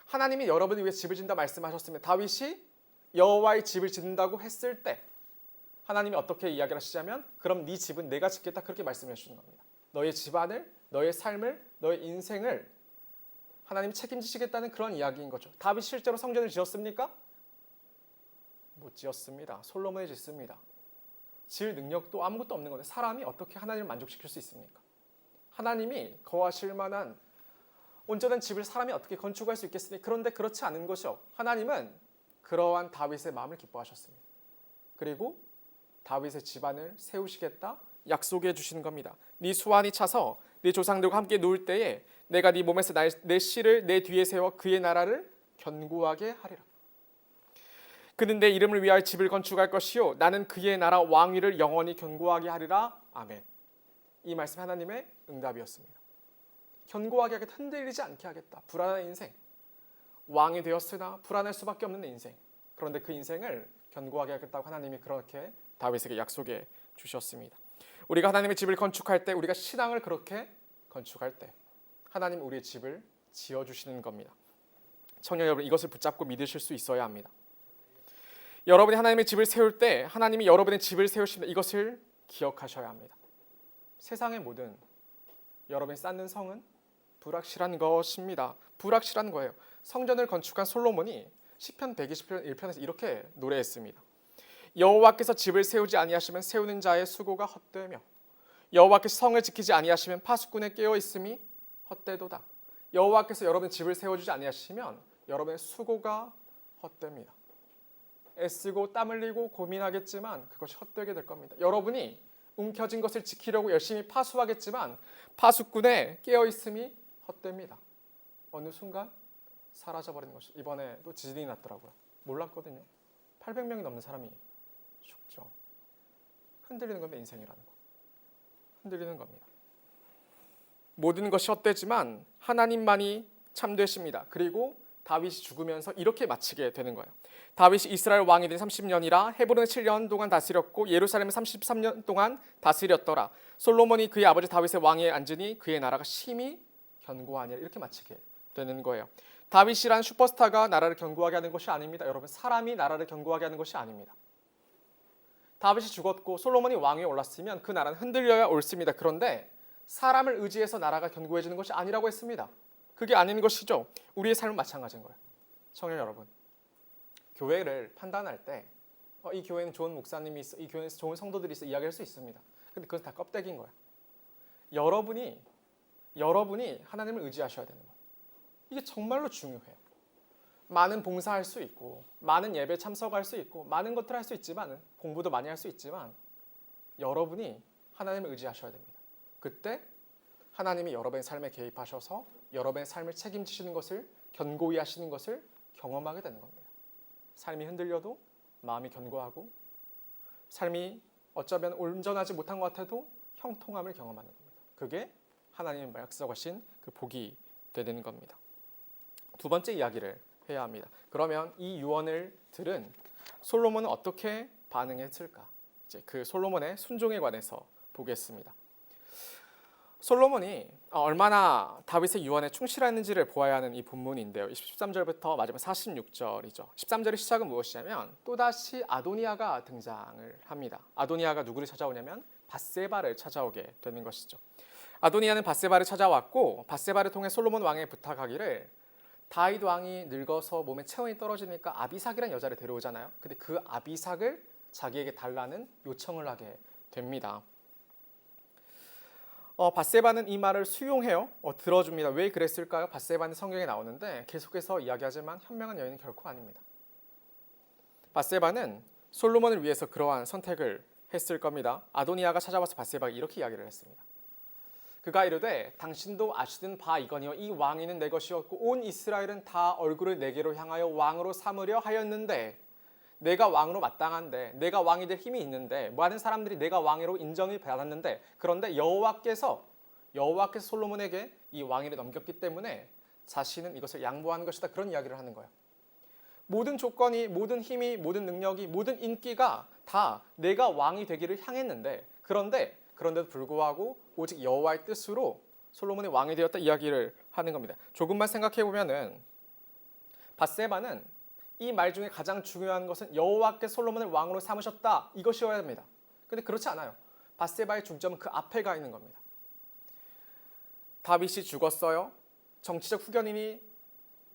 하나님이 여러분을 위해 집을 짓는다 말씀하셨으면 다윗이 여호와의 집을 짓는다고 했을 때 하나님이 어떻게 이야기를 하시자면 그럼 네 집은 내가 짓겠다, 그렇게 말씀해 주시는 겁니다. 너의 집안을, 너의 삶을, 너의 인생을 하나님이 책임지시겠다는 그런 이야기인 거죠. 다윗이 실제로 성전을 지었습니까? 못 지었습니다. 솔로몬이 짓습니다. 지을 능력도 아무것도 없는 건데 사람이 어떻게 하나님을 만족시킬 수 있습니까? 하나님이 거하실 만한 온전한 집을 사람이 어떻게 건축할 수 있겠으니, 그런데 그렇지 않은 것이요. 하나님은 그러한 다윗의 마음을 기뻐하셨습니다. 그리고 다윗의 집안을 세우시겠다 약속해 주시는 겁니다. 네 수완이 차서 네 조상들과 함께 누울 때에 내가 네 몸에서 내 씨를 내 뒤에 세워 그의 나라를 견고하게 하리라. 그는 내 이름을 위하여 집을 건축할 것이요 나는 그의 나라 왕위를 영원히 견고하게 하리라. 아멘. 이 말씀 하나님의 응답이었습니다. 견고하게 하겠다, 흔들리지 않게 하겠다. 불안한 인생, 왕이 되었으나 불안할 수밖에 없는 인생. 그런데 그 인생을 견고하게 하겠다고 하나님이 그렇게 다윗에게 약속해 주셨습니다. 우리가 하나님의 집을 건축할 때, 우리가 신앙을 그렇게 건축할 때 하나님 우리의 집을 지어주시는 겁니다. 청년 여러분, 이것을 붙잡고 믿으실 수 있어야 합니다. 여러분이 하나님의 집을 세울 때 하나님이 여러분의 집을 세우신다, 이것을 기억하셔야 합니다. 세상의 모든 여러분이 쌓는 성은 불확실한 것입니다. 불확실한 거예요. 성전을 건축한 솔로몬이 시편 120편 1편에서 이렇게 노래했습니다. 여호와께서 집을 세우지 아니하시면 세우는 자의 수고가 헛되며 여호와께서 성을 지키지 아니하시면 파수꾼의 깨어 있음이 헛되도다. 여호와께서 여러분의 집을 세워주지 아니하시면 여러분의 수고가 헛됩니다. 애쓰고 땀 흘리고 고민하겠지만 그것이 헛되게 될 겁니다. 여러분이 움켜진 것을 지키려고 열심히 파수하겠지만 파수꾼의 깨어 있음이 헛됩니다. 어느 순간 사라져버리는 것이. 이번에도 지진이 났더라고요. 몰랐거든요. 800명이 넘는 사람이 죽죠. 흔들리는 겁니다. 인생이라는 거. 흔들리는 겁니다. 모든 것이 헛되지만 하나님만이 참되십니다. 그리고 다윗이 죽으면서 이렇게 마치게 되는 거예요. 다윗이 이스라엘 왕이 된 30년이라 헤브론에 7년 동안 다스렸고 예루살렘에 33년 동안 다스렸더라. 솔로몬이 그의 아버지 다윗의 왕위에 앉으니 그의 나라가 심히 견고하니라. 이렇게 마치게 되는 거예요. 다윗이란 슈퍼스타가 나라를 견고하게 하는 것이 아닙니다. 여러분, 사람이 나라를 견고하게 하는 것이 아닙니다. 다윗이 죽었고 솔로몬이 왕위에 올랐으면 그 나라는 흔들려야 옳습니다. 그런데 사람을 의지해서 나라가 견고해지는 것이 아니라고 했습니다. 그게 아닌 것이죠. 우리의 삶은 마찬가지인 거예요. 청년 여러분, 교회를 판단할 때 이 교회는 좋은 목사님이 있어, 이 교회는 좋은 성도들이 있어 이야기할 수 있습니다. 근데 그건 다 껍데기인 거예요. 여러분이 하나님을 의지하셔야 되는 거예요. 이게 정말로 중요해요. 많은 봉사할 수 있고 많은 예배 참석할 수 있고 많은 것들 할 수 있지만 공부도 많이 할 수 있지만 여러분이 하나님을 의지하셔야 됩니다. 그때 하나님이 여러분의 삶에 개입하셔서 여러분의 삶을 책임지시는 것을, 견고히 하시는 것을 경험하게 되는 겁니다. 삶이 흔들려도 마음이 견고하고 삶이 어쩌면 온전하지 못한 것 같아도 형통함을 경험하는 겁니다. 그게 하나님의 약속하신 그 복이 되는 겁니다. 두 번째 이야기를 해야 합니다. 그러면 이 유언을 들은 솔로몬은 어떻게 반응했을까? 이제 그 솔로몬의 순종에 관해서 보겠습니다. 솔로몬이 얼마나 다윗의 유언에 충실했는지를 보아야 하는 이 본문인데요. 13절부터 마지막 46절이죠. 13절의 시작은 무엇이냐면 또다시 아도니아가 등장을 합니다. 아도니아가 누구를 찾아오냐면 밧세바를 찾아오게 되는 것이죠. 아도니아는 밧세바를 찾아왔고 밧세바를 통해 솔로몬 왕에 부탁하기를 다윗 왕이 늙어서 몸에 체온이 떨어지니까 아비삭이라는 여자를 데려오잖아요. 근데 그 아비삭을 자기에게 달라는 요청을 하게 됩니다. 밧세바는 이 말을 수용해요. 들어줍니다. 왜 그랬을까요? 밧세바는 성경에 나오는데 계속해서 이야기하지만 현명한 여인은 결코 아닙니다. 밧세바는 솔로몬을 위해서 그러한 선택을 했을 겁니다. 아도니아가 찾아와서 밧세바가 이렇게 이야기를 했습니다. 그가 이르되 당신도 아시는 바 이거니와 이 왕위는 내 것이었고 온 이스라엘은 다 얼굴을 내게로 향하여 왕으로 삼으려 하였는데 내가 왕으로 마땅한데 내가 왕이 될 힘이 있는데 많은 사람들이 내가 왕으로 인정을 받았는데 그런데 여호와께서 솔로몬에게 이 왕위를 넘겼기 때문에 자신은 이것을 양보하는 것이다. 그런 이야기를 하는 거예요. 모든 조건이, 모든 힘이, 모든 능력이, 모든 인기가 다 내가 왕이 되기를 향했는데 그런데도 불구하고 오직 여호와의 뜻으로 솔로몬이 왕이 되었다 이야기를 하는 겁니다. 조금만 생각해 보면은 밧세바는 이 말 중에 가장 중요한 것은 여호와께 솔로몬을 왕으로 삼으셨다 이것이어야 합니다. 근데 그렇지 않아요. 밧세바의 중점은 그 앞에 가 있는 겁니다. 다윗이 죽었어요. 정치적 후견인이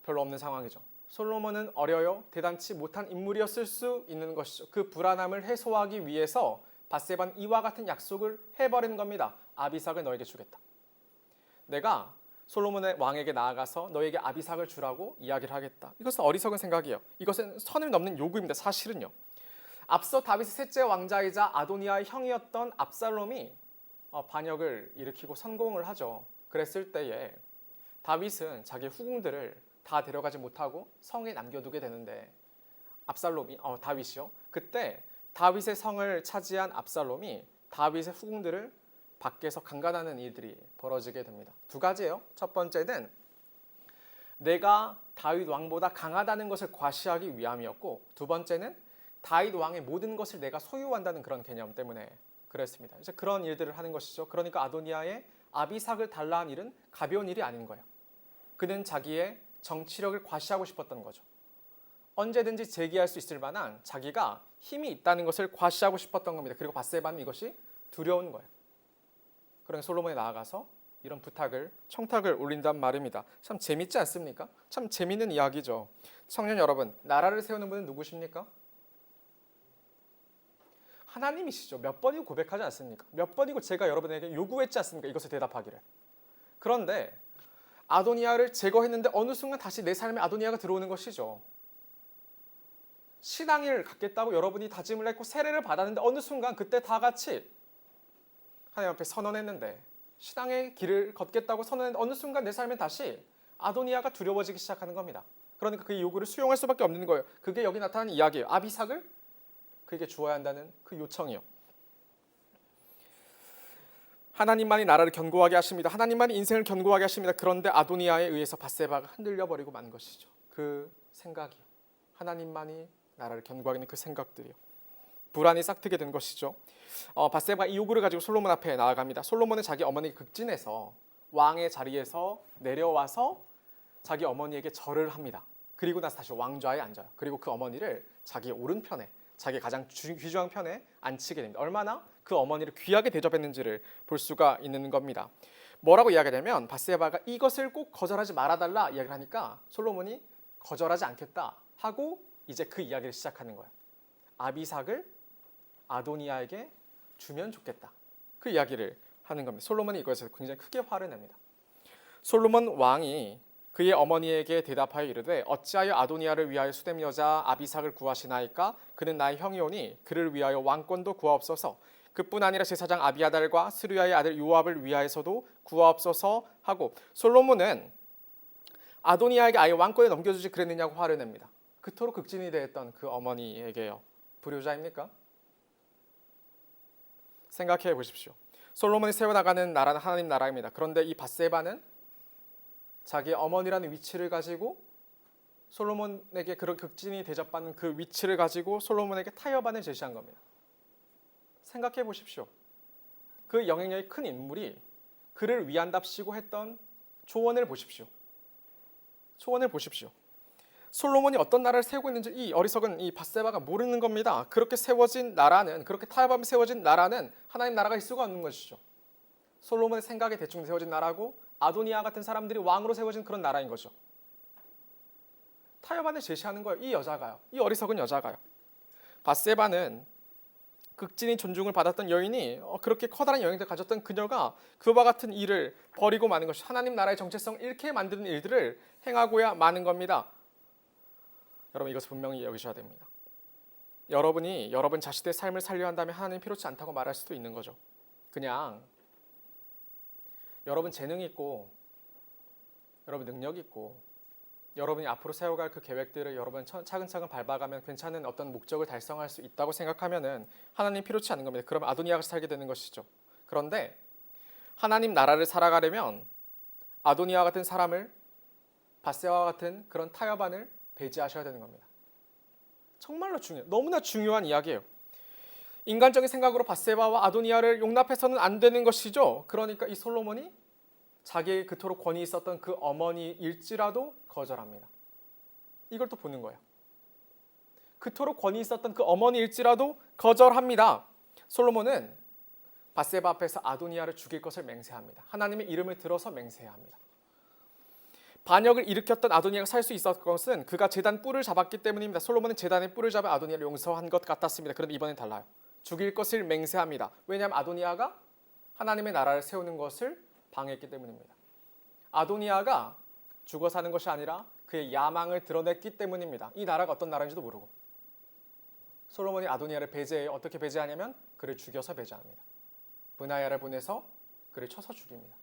별로 없는 상황이죠. 솔로몬은 어려요. 대단치 못한 인물이었을 수 있는 것이죠. 그 불안함을 해소하기 위해서 밧세바는 이와 같은 약속을 해버리는 겁니다. 아비삭을 너에게 주겠다. 내가 솔로몬의 왕에게 나아가서 너에게 아비삭을 주라고 이야기를 하겠다. 이것은 어리석은 생각이에요. 이것은 선을 넘는 요구입니다. 사실은요. 앞서 다윗의 셋째 왕자이자 아도니아의 형이었던 압살롬이 반역을 일으키고 성공을 하죠. 그랬을 때에 다윗은 자기 후궁들을 다 데려가지 못하고 성에 남겨두게 되는데 다윗이요. 그때 다윗의 성을 차지한 압살롬이 다윗의 후궁들을 밖에서 강간하는 일들이 벌어지게 됩니다. 두 가지예요. 첫 번째는 내가 다윗 왕보다 강하다는 것을 과시하기 위함이었고, 두 번째는 다윗 왕의 모든 것을 내가 소유한다는 그런 개념 때문에 그랬습니다. 이제 그런 일들을 하는 것이죠. 그러니까 아도니아의 아비삭을 달라한 일은 가벼운 일이 아닌 거예요. 그는 자기의 정치력을 과시하고 싶었던 거죠. 언제든지 제기할 수 있을 만한 자기가 힘이 있다는 것을 과시하고 싶었던 겁니다. 그리고 밧세바는 이것이 두려운 거예요. 그러니 솔로몬이 나아가서 이런 부탁을, 청탁을 올린단 말입니다. 참 재밌지 않습니까? 참 재밌는 이야기죠. 청년 여러분, 나라를 세우는 분은 누구십니까? 하나님이시죠. 몇 번이고 고백하지 않습니까? 몇 번이고 제가 여러분에게 요구했지 않습니까? 이것에 대답하기를. 그런데 아도니아를 제거했는데 어느 순간 다시 내 삶에 아도니아가 들어오는 것이죠. 신앙을 갖겠다고 여러분이 다짐을 했고 세례를 받았는데 어느 순간 그때 다 같이 하나님 앞에 선언했는데, 신앙의 길을 걷겠다고 선언했는데 어느 순간 내 삶에 다시 아도니아가 두려워지기 시작하는 겁니다. 그러니까 그의 요구를 수용할 수밖에 없는 거예요. 그게 여기 나타나는 이야기예요. 아비삭을 그에게 주어야 한다는 그 요청이요. 하나님만이 나라를 견고하게 하십니다. 하나님만이 인생을 견고하게 하십니다. 그런데 아도니아에 의해서 밧세바가 흔들려 버리고 만 것이죠. 그 생각이요. 하나님만이 나라를 견고하게 하는 그 생각들이요. 불안이 싹트게 된 것이죠. 밧세바가 이 요구를 가지고 솔로몬 앞에 나아갑니다. 솔로몬은 자기 어머니 극진에서 왕의 자리에서 내려와서 자기 어머니에게 절을 합니다. 그리고 나서 다시 왕좌에 앉아요. 그리고 그 어머니를 자기 오른편에, 자기 가장 귀중한 편에 앉히게 됩니다. 얼마나 그 어머니를 귀하게 대접했는지를 볼 수가 있는 겁니다. 뭐라고 이야기하냐면 밧세바가 이것을 꼭 거절하지 말아달라 이야기를 하니까 솔로몬이 거절하지 않겠다 하고 이제 그 이야기를 시작하는 거예요. 아비삭을 아도니아에게 주면 좋겠다. 그 이야기를 하는 겁니다. 솔로몬이 이것에서 굉장히 크게 화를 냅니다. 솔로몬 왕이 그의 어머니에게 대답하여 이르되 어찌하여 아도니아를 위하여 수뎀 여자 아비삭을 구하시나이까? 그는 나의 형이오니 그를 위하여 왕권도 구하옵소서. 그뿐 아니라 제사장 아비아달과 스루야의 아들 요압을 위하여서도 구하옵소서 하고, 솔로몬은 아도니아에게 아예 왕권을 넘겨주지 그랬느냐고 화를 냅니다. 그토록 극진이 되었던 그 어머니에게요. 불효자입니까? 생각해 보십시오. 솔로몬이 세워나가는 나라는 하나님 나라입니다. 그런데 이 밧세바는 자기의 어머니라는 위치를 가지고 솔로몬에게 그런 극진이 대접받는 그 위치를 가지고 솔로몬에게 타협안을 제시한 겁니다. 생각해 보십시오. 그 영향력이 큰 인물이 그를 위한답시고 했던 조언을 보십시오. 조언을 보십시오. 솔로몬이 어떤 나라를 세우고 있는지 이 어리석은 이 밧세바가 모르는 겁니다. 그렇게 세워진 나라는, 그렇게 타협하며 세워진 나라는 하나님 나라가 있을 수가 없는 것이죠. 솔로몬의 생각에 대충 세워진 나라고 아도니아 같은 사람들이 왕으로 세워진 그런 나라인 거죠. 타협안을 제시하는 거예요. 이 여자가요. 이 어리석은 여자가요. 밧세바는 극진히 존중을 받았던 여인이 그렇게 커다란 영향력을 가졌던 그녀가 그와 같은 일을 벌이고 마는 것이 하나님 나라의 정체성을 잃게 만드는 일들을 행하고야 마는 겁니다. 여러분 이것을 분명히 여기셔야 됩니다. 여러분이 여러분 자신의 삶을 살려 한다면 하나님 필요치 않다고 말할 수도 있는 거죠. 그냥 여러분 재능 있고 여러분 능력 있고 여러분이 앞으로 세워갈 그 계획들을 여러분 차근차근 밟아가면 괜찮은 어떤 목적을 달성할 수 있다고 생각하면은 하나님 필요치 않은 겁니다. 그러면 아도니아가 살게 되는 것이죠. 그런데 하나님 나라를 살아가려면 아도니아 같은 사람을, 밧세바와 같은 그런 타협안을 배제하셔야 되는 겁니다. 정말로 중요해요. 너무나 중요한 이야기예요. 인간적인 생각으로 밧세바와 아도니아를 용납해서는 안 되는 것이죠. 그러니까 이 솔로몬이 자기에게 그토록 권위 있었던 그 어머니일지라도 거절합니다. 이걸 또 보는 거예요. 그토록 권위 있었던 그 어머니일지라도 거절합니다. 솔로몬은 밧세바 앞에서 아도니아를 죽일 것을 맹세합니다. 하나님의 이름을 들어서 맹세해야 합니다. 반역을 일으켰던 아도니아가 살 수 있었던 것은 그가 제단 뿔을 잡았기 때문입니다. 솔로몬은 제단의 뿔을 잡아 아도니아를 용서한 것 같았습니다. 그런데 이번엔 달라요. 죽일 것을 맹세합니다. 왜냐하면 아도니아가 하나님의 나라를 세우는 것을 방해했기 때문입니다. 아도니아가 죽어 사는 것이 아니라 그의 야망을 드러냈기 때문입니다. 이 나라가 어떤 나라인지도 모르고. 솔로몬이 아도니아를 배제해요. 어떻게 배제하냐면 그를 죽여서 배제합니다. 브나야를 보내서 그를 쳐서 죽입니다.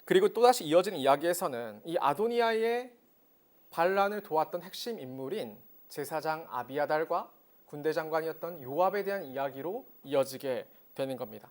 그리고 또다시 이어진 이야기에서는 이 아도니아의 반란을 도왔던 핵심 인물인 제사장 아비아달과 군대 장관이었던 요압에 대한 이야기로 이어지게 되는 겁니다.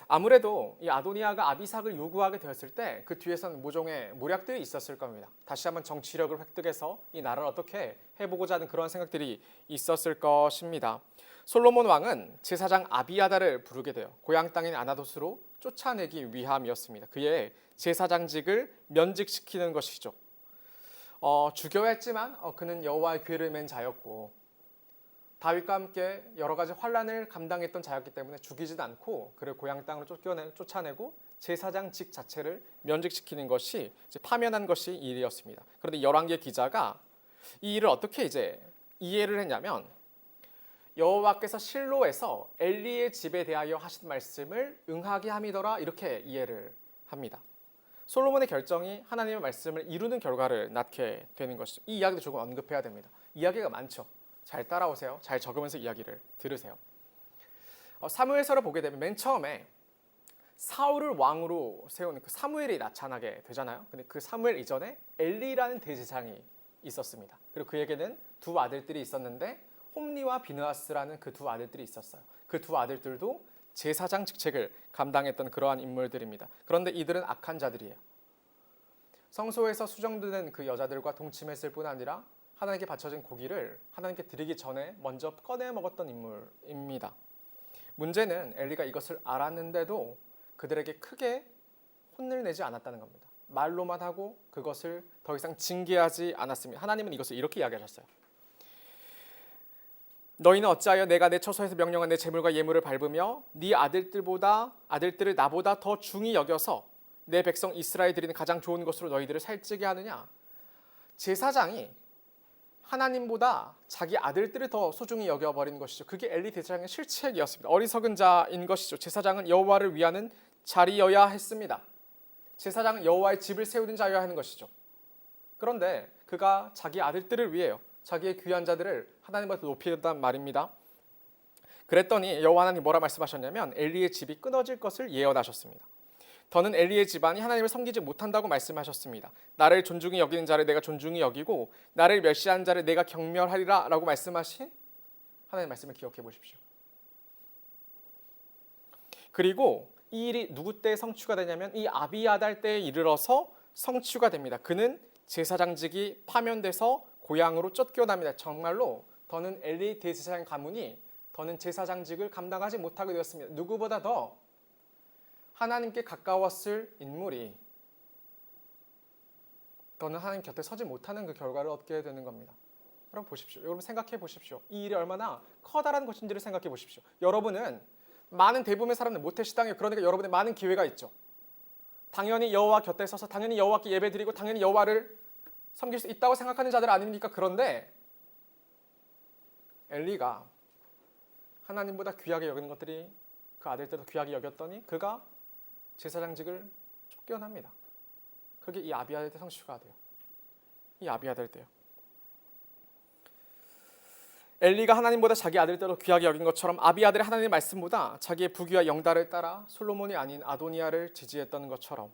아무래도 이 아도니아가 아비삭을 요구하게 되었을 때 그 뒤에서는 모종의 모략들이 있었을 겁니다. 다시 한번 정치력을 획득해서 이 나라를 어떻게 해보고자 하는 그런 생각들이 있었을 것입니다. 솔로몬 왕은 제사장 아비아달을 부르게 돼요. 고향 땅인 아나도스로 쫓아내기 위함이었습니다. 그의 제사장직을 면직시키는 것이죠. 죽여야 했지만 그는 여호와의 괴를 맨 자였고 다윗과 함께 여러 가지 환란을 감당했던 자였기 때문에 죽이지도 않고 그를 고향 땅으로 쫓아내고 제사장직 자체를 면직시키는 것이 이제 파면한 것이 일이었습니다. 그런데 열왕기 기자가 이 일을 어떻게 이제 이해를 했냐면 여호와께서 실로에서 엘리의 집에 대하여 하신 말씀을 응하게 함이더라 이렇게 이해를 합니다. 솔로몬의 결정이 하나님의 말씀을 이루는 결과를 낳게 되는 것이죠. 이 이야기도 조금 언급해야 됩니다. 이야기가 많죠. 잘 따라오세요. 잘 적으면서 이야기를 들으세요. 사무엘서를 보게 되면 맨 처음에 사울을 왕으로 세우는 그 사무엘이 나타나게 되잖아요. 근데 그 사무엘 이전에 엘리라는 대제사장이 있었습니다. 그리고 그에게는 두 아들들이 있었는데 홈리와 비느하스라는 그 두 아들들이 있었어요. 그 두 아들들도 제사장 직책을 감당했던 그러한 인물들입니다. 그런데 이들은 악한 자들이에요. 성소에서 수정되는 그 여자들과 동침했을 뿐 아니라 하나님께 바쳐진 고기를 하나님께 드리기 전에 먼저 꺼내 먹었던 인물입니다. 문제는 엘리가 이것을 알았는데도 그들에게 크게 혼을 내지 않았다는 겁니다. 말로만 하고 그것을 더 이상 징계하지 않았습니다. 하나님은 이것을 이렇게 이야기하셨어요. 너희는 어찌하여 내가 내 처소에서 명령한 내 재물과 예물을 밟으며 네 아들들을 나보다 더 중히 여겨서 내 백성 이스라엘 드리는 가장 좋은 것으로 너희들을 살찌게 하느냐. 제사장이 하나님보다 자기 아들들을 더 소중히 여겨버린 것이죠. 그게 엘리 대제사장의 실책이었습니다. 어리석은 자인 것이죠. 제사장은 여호와를 위하는 자리여야 했습니다. 제사장은 여호와의 집을 세우는 자여야 하는 것이죠. 그런데 그가 자기 아들들을 위해요. 자기의 귀한 자들을 하나님보다 높이단 말입니다. 그랬더니 여호와 하나님이 뭐라 말씀하셨냐면 엘리의 집이 끊어질 것을 예언하셨습니다. 더는 엘리의 집안이 하나님을 섬기지 못한다고 말씀하셨습니다. 나를 존중히 여기는 자를 내가 존중히 여기고 나를 멸시하는 자를 내가 경멸하리라 라고 말씀하신 하나님의 말씀을 기억해 보십시오. 그리고 이 일이 누구 때 성취가 되냐면 이 아비아달 때에 이르러서 성취가 됩니다. 그는 제사장직이 파면돼서 고향으로 쫓겨납니다. 정말로 더는 엘리 대제사장 가문이 더는 제사장직을 감당하지 못하게 되었습니다. 누구보다 더 하나님께 가까웠을 인물이 더는 하나님 곁에 서지 못하는 그 결과를 얻게 되는 겁니다. 여러분 보십시오. 여러분 생각해 보십시오. 이 일이 얼마나 커다란 것인지를 생각해 보십시오. 여러분은 많은 대부분의 사람들 모태시당이에요. 그러니까 여러분의 많은 기회가 있죠. 당연히 여호와 곁에 서서 당연히 여호와께 예배드리고 당연히 여호와를 섬길 수 있다고 생각하는 자들 아닙니까? 그런데 엘리가 하나님보다 귀하게 여기는 것들이 그 아들들도 귀하게 여겼더니 그가 제사장직을 쫓겨납니다. 그게 이 아비아달 때 성취가 돼요. 이 아비아달 때요. 엘리가 하나님보다 자기 아들들을 귀하게 여긴 것처럼 아비아달이 하나님의 말씀보다 자기의 부귀와 영달을 따라 솔로몬이 아닌 아도니아를 지지했던 것처럼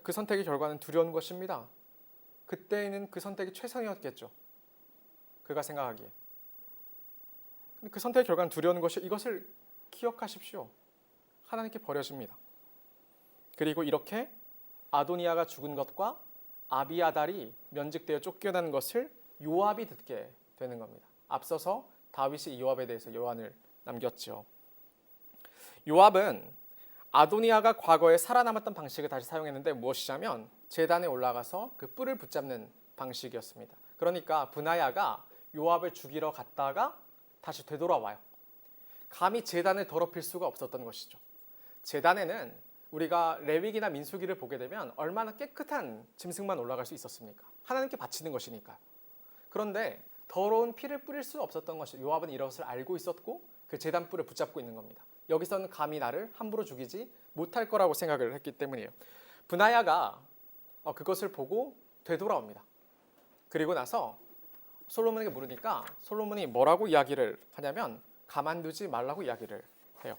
그 선택의 결과는 두려운 것입니다. 그때는 그 선택이 최선이었겠죠. 그가 생각하기에. 근데 그 선택의 결과는 두려운 것이 이것을 기억하십시오. 하나님께 버려집니다. 그리고 이렇게 아도니아가 죽은 것과 아비아달이 면직되어 쫓겨나는 것을 요압이 듣게 되는 겁니다. 앞서서 다윗이 요압에 대해서 요한을 남겼죠. 요압은 아도니아가 과거에 살아남았던 방식을 다시 사용했는데 무엇이냐면 제단에 올라가서 그 뿔을 붙잡는 방식이었습니다. 그러니까 브나야가 요압을 죽이러 갔다가 다시 되돌아와요. 감히 제단을 더럽힐 수가 없었던 것이죠. 제단에는 우리가 레위기나 민수기를 보게 되면 얼마나 깨끗한 짐승만 올라갈 수 있었습니까? 하나님께 바치는 것이니까. 그런데 더러운 피를 뿌릴 수 없었던 것이죠. 요압은 이것을 알고 있었고 그 제단 뿔을 붙잡고 있는 겁니다. 여기서는 감히 나를 함부로 죽이지 못할 거라고 생각을 했기 때문이에요. 브나야가 그것을 보고 되돌아옵니다. 그리고 나서 솔로몬에게 물으니까 솔로몬이 뭐라고 이야기를 하냐면 가만두지 말라고 이야기를 해요.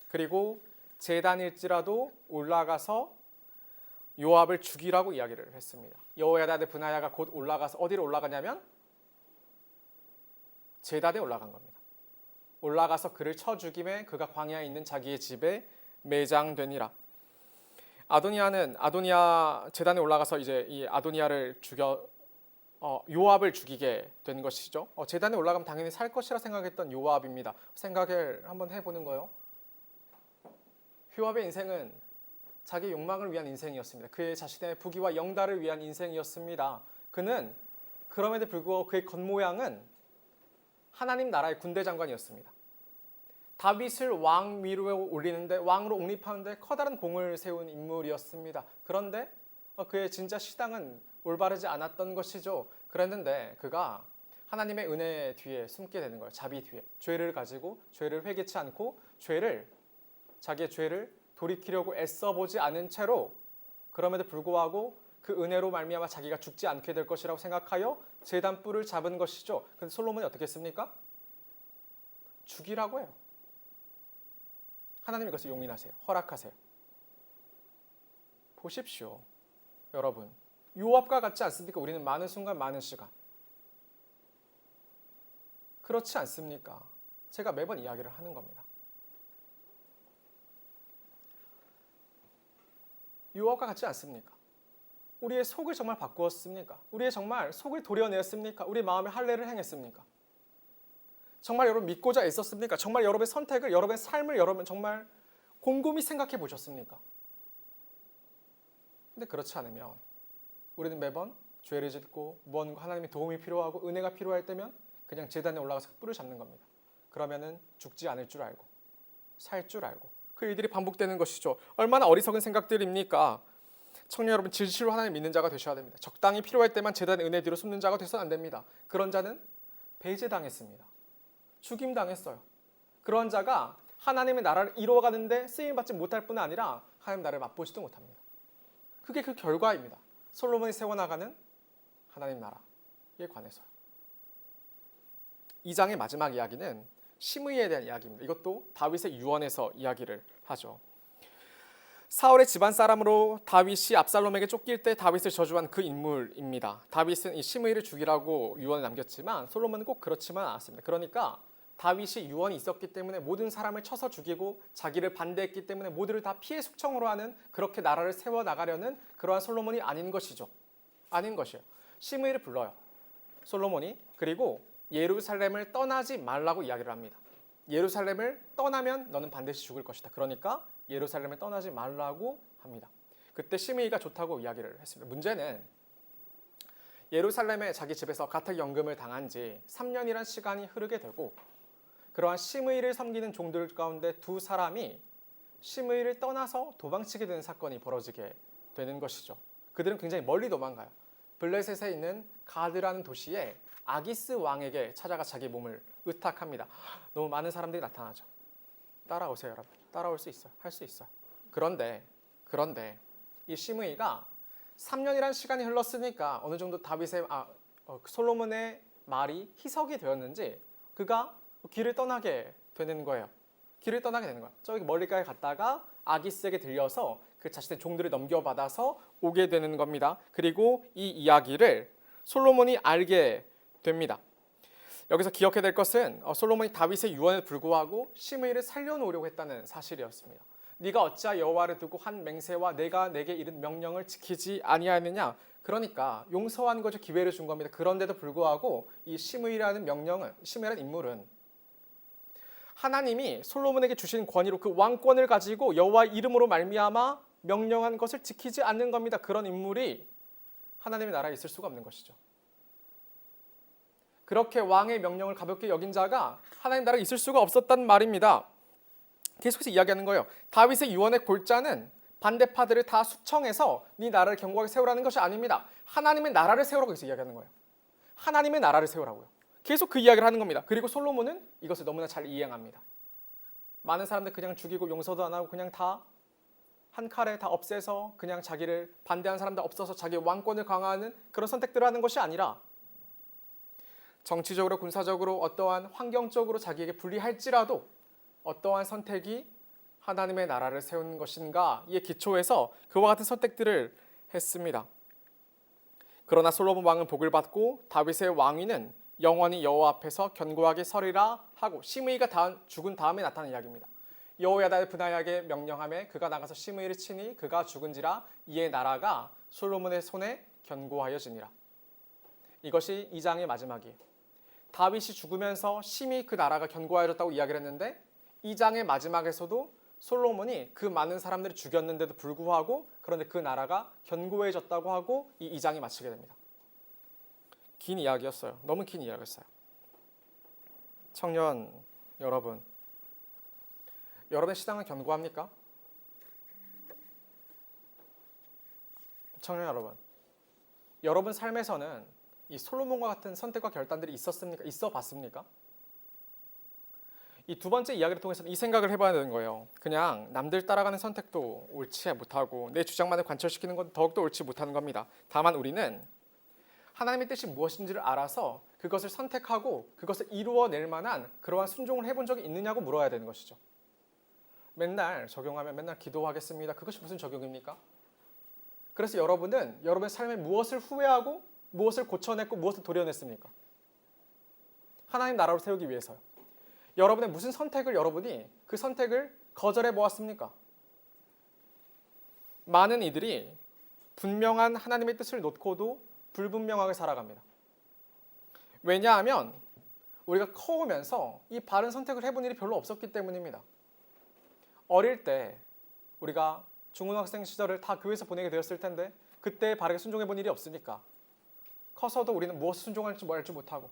그리고 제단일지라도 올라가서 요압을 죽이라고 이야기를 했습니다. 여호야다 대 브나야가 곧 올라가서 어디로 올라가냐면 제단에 올라간 겁니다. 올라가서 그를 쳐 죽임에 그가 광야에 있는 자기의 집에 매장되니라. 아도니아 제단에 올라가서 이제 이 아도니아를 죽여 요압을 죽이게 된 것이죠. 제단에 올라가면 당연히 살 것이라 생각했던 요압입니다. 생각을 한번 해보는 거요. 요압의 인생은 자기 욕망을 위한 인생이었습니다. 그의 자신의 부귀와 영달을 위한 인생이었습니다. 그는 그럼에도 불구하고 그의 겉모양은 하나님 나라의 군대 장관이었습니다. 다윗을 왕 위로 올리는데 왕으로 옹립하는데 커다란 공을 세운 인물이었습니다. 그런데 그의 진짜 시당은 올바르지 않았던 것이죠. 그랬는데 그가 하나님의 은혜 뒤에 숨게 되는 거예요. 자비 뒤에. 죄를 가지고 죄를 회개치 않고 자기의 죄를 돌이키려고 애써보지 않은 채로 그럼에도 불구하고 그 은혜로 말미암아 자기가 죽지 않게 될 것이라고 생각하여 제단 뿔을 잡은 것이죠. 그런데 솔로몬이 어떻게 했습니까? 죽이라고 해요. 하나님 이것을 용인하세요. 허락하세요. 보십시오. 여러분. 요압과 같지 않습니까? 우리는 많은 순간 많은 시간. 그렇지 않습니까? 제가 매번 이야기를 하는 겁니다. 요압과 같지 않습니까? 우리의 속을 정말 바꾸었습니까? 우리의 정말 속을 도려냈습니까? 우리의 마음의 할례를 행했습니까? 정말 여러분 믿고자 애썼습니까? 정말 여러분의 선택을, 여러분의 삶을 여러분 정말 곰곰이 생각해 보셨습니까? 근데 그렇지 않으면 우리는 매번 죄를 짓고 무언가 하나님의 도움이 필요하고 은혜가 필요할 때면 그냥 제단에 올라가서 뿔을 잡는 겁니다. 그러면은 죽지 않을 줄 알고 살 줄 알고 그 일들이 반복되는 것이죠. 얼마나 어리석은 생각들입니까? 청년 여러분, 진실로 하나님 믿는 자가 되셔야 됩니다. 적당히 필요할 때만 제단의 은혜 뒤로 숨는 자가 되서는 안 됩니다. 그런 자는 배제당했습니다. 죽임당했어요. 그런 자가 하나님의 나라를 이루어가는데 쓰임받지 못할 뿐 아니라 하나님 나라를 맛보지도 못합니다. 그게 그 결과입니다. 솔로몬이 세워나가는 하나님 나라에 관해서요. 2장의 마지막 이야기는 시므이에 대한 이야기입니다. 이것도 다윗의 유언에서 이야기를 하죠. 사울의 집안 사람으로 다윗이 압살롬에게 쫓길 때 다윗을 저주한 그 인물입니다. 다윗은 이 시므이를 죽이라고 유언을 남겼지만 솔로몬은 꼭 그렇지만 않았습니다. 그러니까 다윗이 유언이 있었기 때문에 모든 사람을 쳐서 죽이고 자기를 반대했기 때문에 모두를 다 피해 숙청으로 하는 그렇게 나라를 세워나가려는 그러한 솔로몬이 아닌 것이죠. 아닌 것이에요. 시므이를 불러요. 솔로몬이. 그리고 예루살렘을 떠나지 말라고 이야기를 합니다. 예루살렘을 떠나면 너는 반드시 죽을 것이다. 그러니까 예루살렘을 떠나지 말라고 합니다. 그때 시므이가 좋다고 이야기를 했습니다. 문제는 예루살렘에 자기 집에서 가택연금을 당한 지 3년이란 시간이 흐르게 되고 그러한 시므이를 섬기는 종들 가운데 두 사람이 시므이를 떠나서 도망치게 되는 사건이 벌어지게 되는 것이죠. 그들은 굉장히 멀리 도망가요. 블레셋에 있는 가드라는 도시에 아기스 왕에게 찾아가 자기 몸을 의탁합니다. 너무 많은 사람들이 나타나죠. 따라오세요, 여러분. 따라올 수 있어요. 할 수 있어요. 그런데 이 시므이가 3년이라는 시간이 흘렀으니까 어느 정도 솔로몬의 말이 희석이 되었는지 그가 길을 떠나게 되는 거예요. 길을 떠나게 되는 거야. 저기 멀리까지 갔다가 아기스에게 들려서 그 자신의 종들을 넘겨받아서 오게 되는 겁니다. 그리고 이 이야기를 솔로몬이 알게 됩니다. 여기서 기억해야 될 것은 솔로몬이 다윗의 유언에 불구하고 시므이를 살려놓으려고 했다는 사실이었습니다. 네가 어찌하여 여호와를 두고 한 맹세와 내가 내게 이른 명령을 지키지 아니하느냐. 그러니까 용서한 거죠. 기회를 준 겁니다. 그런데도 불구하고 이 시므이라는 인물은 하나님이 솔로몬에게 주신 권위로 그 왕권을 가지고 여호와의 이름으로 말미암아 명령한 것을 지키지 않는 겁니다. 그런 인물이 하나님의 나라에 있을 수가 없는 것이죠. 그렇게 왕의 명령을 가볍게 여긴 자가 하나님 나라에 있을 수가 없었단 말입니다. 계속해서 이야기하는 거예요. 다윗의 유언의 골자는 반대파들을 다 숙청해서 네 나라를 견고하게 세우라는 것이 아닙니다. 하나님의 나라를 세우라고 해서 이야기하는 거예요. 하나님의 나라를 세우라고요. 계속 그 이야기를 하는 겁니다. 그리고 솔로몬은 이것을 너무나 잘 이행합니다. 많은 사람들 그냥 죽이고 용서도 안 하고 그냥 다 한 칼에 다 없애서 그냥 자기를 반대하는 사람들 없어서 자기 왕권을 강화하는 그런 선택들을 하는 것이 아니라 정치적으로 군사적으로 어떠한 환경적으로 자기에게 불리할지라도 어떠한 선택이 하나님의 나라를 세우는 것인가에 기초해서 그와 같은 선택들을 했습니다. 그러나 솔로몬 왕은 복을 받고 다윗의 왕위는 영원히 여호와 앞에서 견고하게 서리라 하고 시므이가 죽은 다음에 나타난 이야기입니다. 여호야다의 브나야에게 명령하며 그가 나가서 심의를 치니 그가 죽은지라 이에 나라가 솔로몬의 손에 견고하여지니라. 이것이 2장의 마지막이에요. 다윗이 죽으면서 심히 그 나라가 견고하여졌다고 이야기를 했는데 2장의 마지막에서도 솔로몬이 그 많은 사람들을 죽였는데도 불구하고 그런데 그 나라가 견고해졌다고 하고 이 2장이 마치게 됩니다. 긴 이야기였어요. 너무 긴 이야기였어요. 청년 여러분, 여러분의 신앙은 견고합니까? 청년 여러분, 여러분 삶에서는 이 솔로몬과 같은 선택과 결단들이 있었습니까? 있어 봤습니까? 이 두 번째 이야기를 통해서는 이 생각을 해봐야 되는 거예요. 그냥 남들 따라가는 선택도 옳지 못하고 내 주장만을 관철시키는 건 더욱더 옳지 못하는 겁니다. 다만 우리는 하나님의 뜻이 무엇인지를 알아서 그것을 선택하고 그것을 이루어낼 만한 그러한 순종을 해본 적이 있느냐고 물어야 되는 것이죠. 맨날 적용하면 맨날 기도하겠습니다. 그것이 무슨 적용입니까? 그래서 여러분은 여러분의 삶에 무엇을 후회하고 무엇을 고쳐냈고 무엇을 도려냈습니까? 하나님 나라를 세우기 위해서요. 여러분의 무슨 선택을 여러분이 그 선택을 거절해 보았습니까? 많은 이들이 분명한 하나님의 뜻을 놓고도 불분명하게 살아갑니다. 왜냐하면 우리가 커오면서 이 바른 선택을 해본 일이 별로 없었기 때문입니다. 어릴 때 우리가 중고등학생 시절을 다 교회에서 보내게 되었을 텐데 그때 바르게 순종해 본 일이 없으니까 커서도 우리는 무엇을 순종할지 뭐 알지 못하고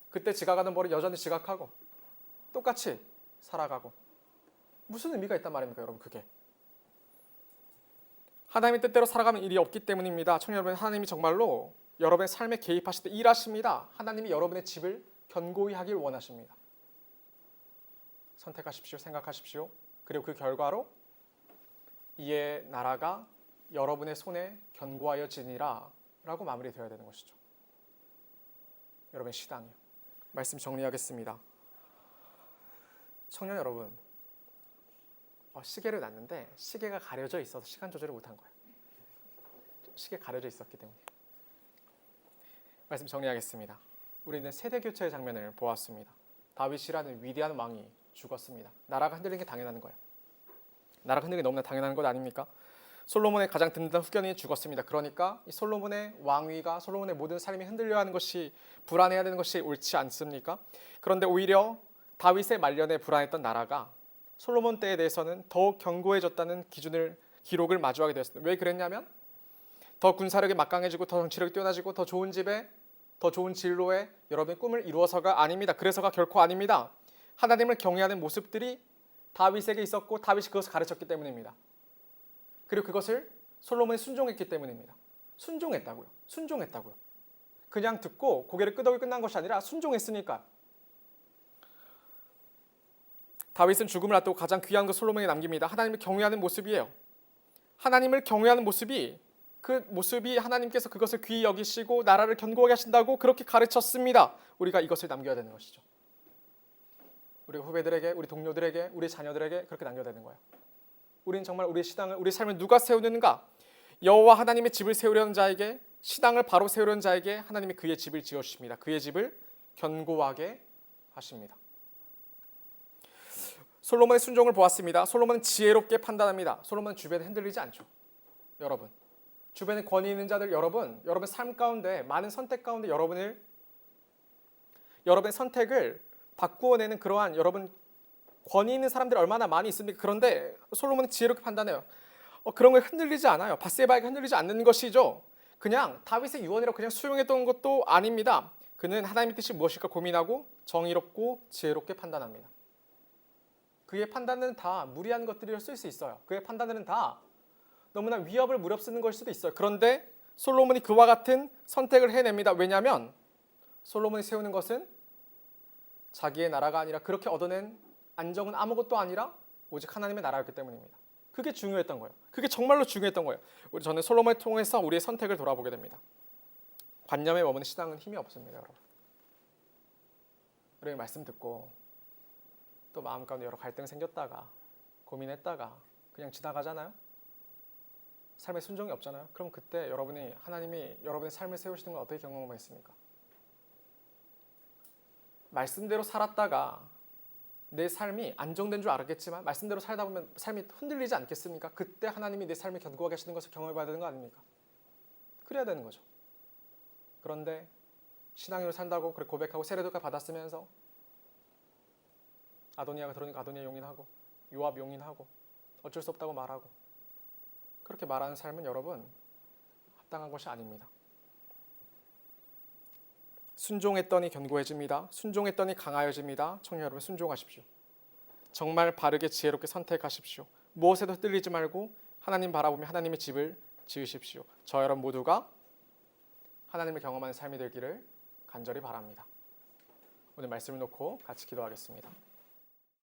그때 지각하는 벌을 여전히 지각하고 똑같이 살아가고 무슨 의미가 있단 말입니까, 여러분? 그게 하나님의 뜻대로 살아가는 일이 없기 때문입니다. 청년 여러분, 하나님이 정말로 여러분의 삶에 개입하실 때 일하십니다. 하나님이 여러분의 집을 견고히 하길 원하십니다. 선택하십시오. 생각하십시오. 그리고 그 결과로 이에 나라가 여러분의 손에 견고하여지니라 라고 마무리되어야 되는 것이죠. 여러분의 시당이요. 말씀 정리하겠습니다. 청년 여러분, 시계를 놨는데 시계가 가려져 있어서 시간 조절을 못한 거예요. 시계 가려져 있었기 때문에. 말씀 정리하겠습니다. 우리는 세대 교체의 장면을 보았습니다. 다윗이라는 위대한 왕이 죽었습니다. 나라가 흔들리는 게 당연한 거예요. 나라가 흔들리는 게 너무나 당연한 것 아닙니까? 솔로몬의 가장 든든한 후견이 죽었습니다. 그러니까 이 솔로몬의 왕위가 솔로몬의 모든 삶이 흔들려 하는 것이 불안해야 되는 것이 옳지 않습니까? 그런데 오히려 다윗의 말년에 불안했던 나라가 솔로몬 때에 대해서는 더욱 견고해졌다는 기록을 마주하게 되었습니다. 왜 그랬냐면 더 군사력이 막강해지고 더 정치력이 뛰어나지고 더 좋은 집에 더 좋은 진로에 여러분의 꿈을 이루어서가 아닙니다. 그래서가 결코 아닙니다. 하나님을 경외하는 모습들이 다윗에게 있었고 다윗이 그것을 가르쳤기 때문입니다. 그리고 그것을 솔로몬이 순종했기 때문입니다. 순종했다고요. 그냥 듣고 고개를 끄덕이 끝난 것이 아니라 순종했으니까. 다윗은 죽음을 앞두고 가장 귀한 것 솔로몬에게 남깁니다. 하나님을 경외하는 모습이에요. 하나님을 경외하는 모습이 그 모습이 하나님께서 그것을 귀히 여기시고 나라를 견고하게 하신다고 그렇게 가르쳤습니다. 우리가 이것을 남겨야 되는 것이죠. 우리 후배들에게, 우리 동료들에게, 우리 자녀들에게 그렇게 남겨야 되는 거예요. 우리는 정말 우리의 신앙을, 우리 삶을 누가 세우는가? 여호와 하나님의 집을 세우려는 자에게, 신앙을 바로 세우려는 자에게 하나님이 그의 집을 지어주십니다. 그의 집을 견고하게 하십니다. 솔로몬의 순종을 보았습니다. 솔로몬은 지혜롭게 판단합니다. 솔로몬은 주변에 흔들리지 않죠. 여러분, 주변에 권위 있는 자들 여러분, 여러분의 삶 가운데 많은 선택 가운데 여러분의 선택을 바꾸어내는 그러한 여러분 권위 있는 사람들이 얼마나 많이 있습니까? 그런데 솔로몬은 지혜롭게 판단해요. 그런 거에 흔들리지 않아요. 밧세바에게 흔들리지 않는 것이죠. 그냥 다윗의 유언이라고 그냥 수용했던 것도 아닙니다. 그는 하나님의 뜻이 무엇일까 고민하고 정의롭고 지혜롭게 판단합니다. 그의 판단은 다 무리한 것들이라 쓸 수 있어요. 그의 판단들은 다 너무나 위협을 무릅쓰는 걸 수도 있어요. 그런데 솔로몬이 그와 같은 선택을 해냅니다. 왜냐하면 솔로몬이 세우는 것은 자기의 나라가 아니라 그렇게 얻어낸 안정은 아무것도 아니라 오직 하나님의 나라였기 때문입니다. 그게 중요했던 거예요. 그게 정말로 중요했던 거예요. 저는 솔로몬을 통해서 우리의 선택을 돌아보게 됩니다. 관념에 머무는 신앙은 힘이 없습니다, 여러분. 우리 말씀 듣고 또 마음 가운데 여러 갈등 생겼다가 고민했다가 그냥 지나가잖아요. 삶에 순종이 없잖아요. 그럼 그때 하나님이 여러분의 삶을 세우시는 건 어떻게 경험하겠습니까? 말씀대로 살았다가 내 삶이 안정된 줄 알았겠지만 말씀대로 살다 보면 삶이 흔들리지 않겠습니까? 그때 하나님이 내 삶을 견고하게 하시는 것을 경험해 봐야 되는 거 아닙니까? 그래야 되는 거죠. 그런데 신앙인으로 산다고 그렇게 고백하고 세례도가 받았으면서 아도니아가 들어오니까 아도니아 용인하고 요압 용인하고 어쩔 수 없다고 말하고 그렇게 말하는 삶은 여러분 합당한 것이 아닙니다. 순종했더니 견고해집니다. 순종했더니 강하여집니다. 청년 여러분 순종하십시오. 정말 바르게 지혜롭게 선택하십시오. 무엇에도 흔들리지 말고 하나님 바라보며 하나님의 집을 지으십시오. 저 여러분 모두가 하나님을 경험하는 삶이 되기를 간절히 바랍니다. 오늘 말씀을 놓고 같이 기도하겠습니다.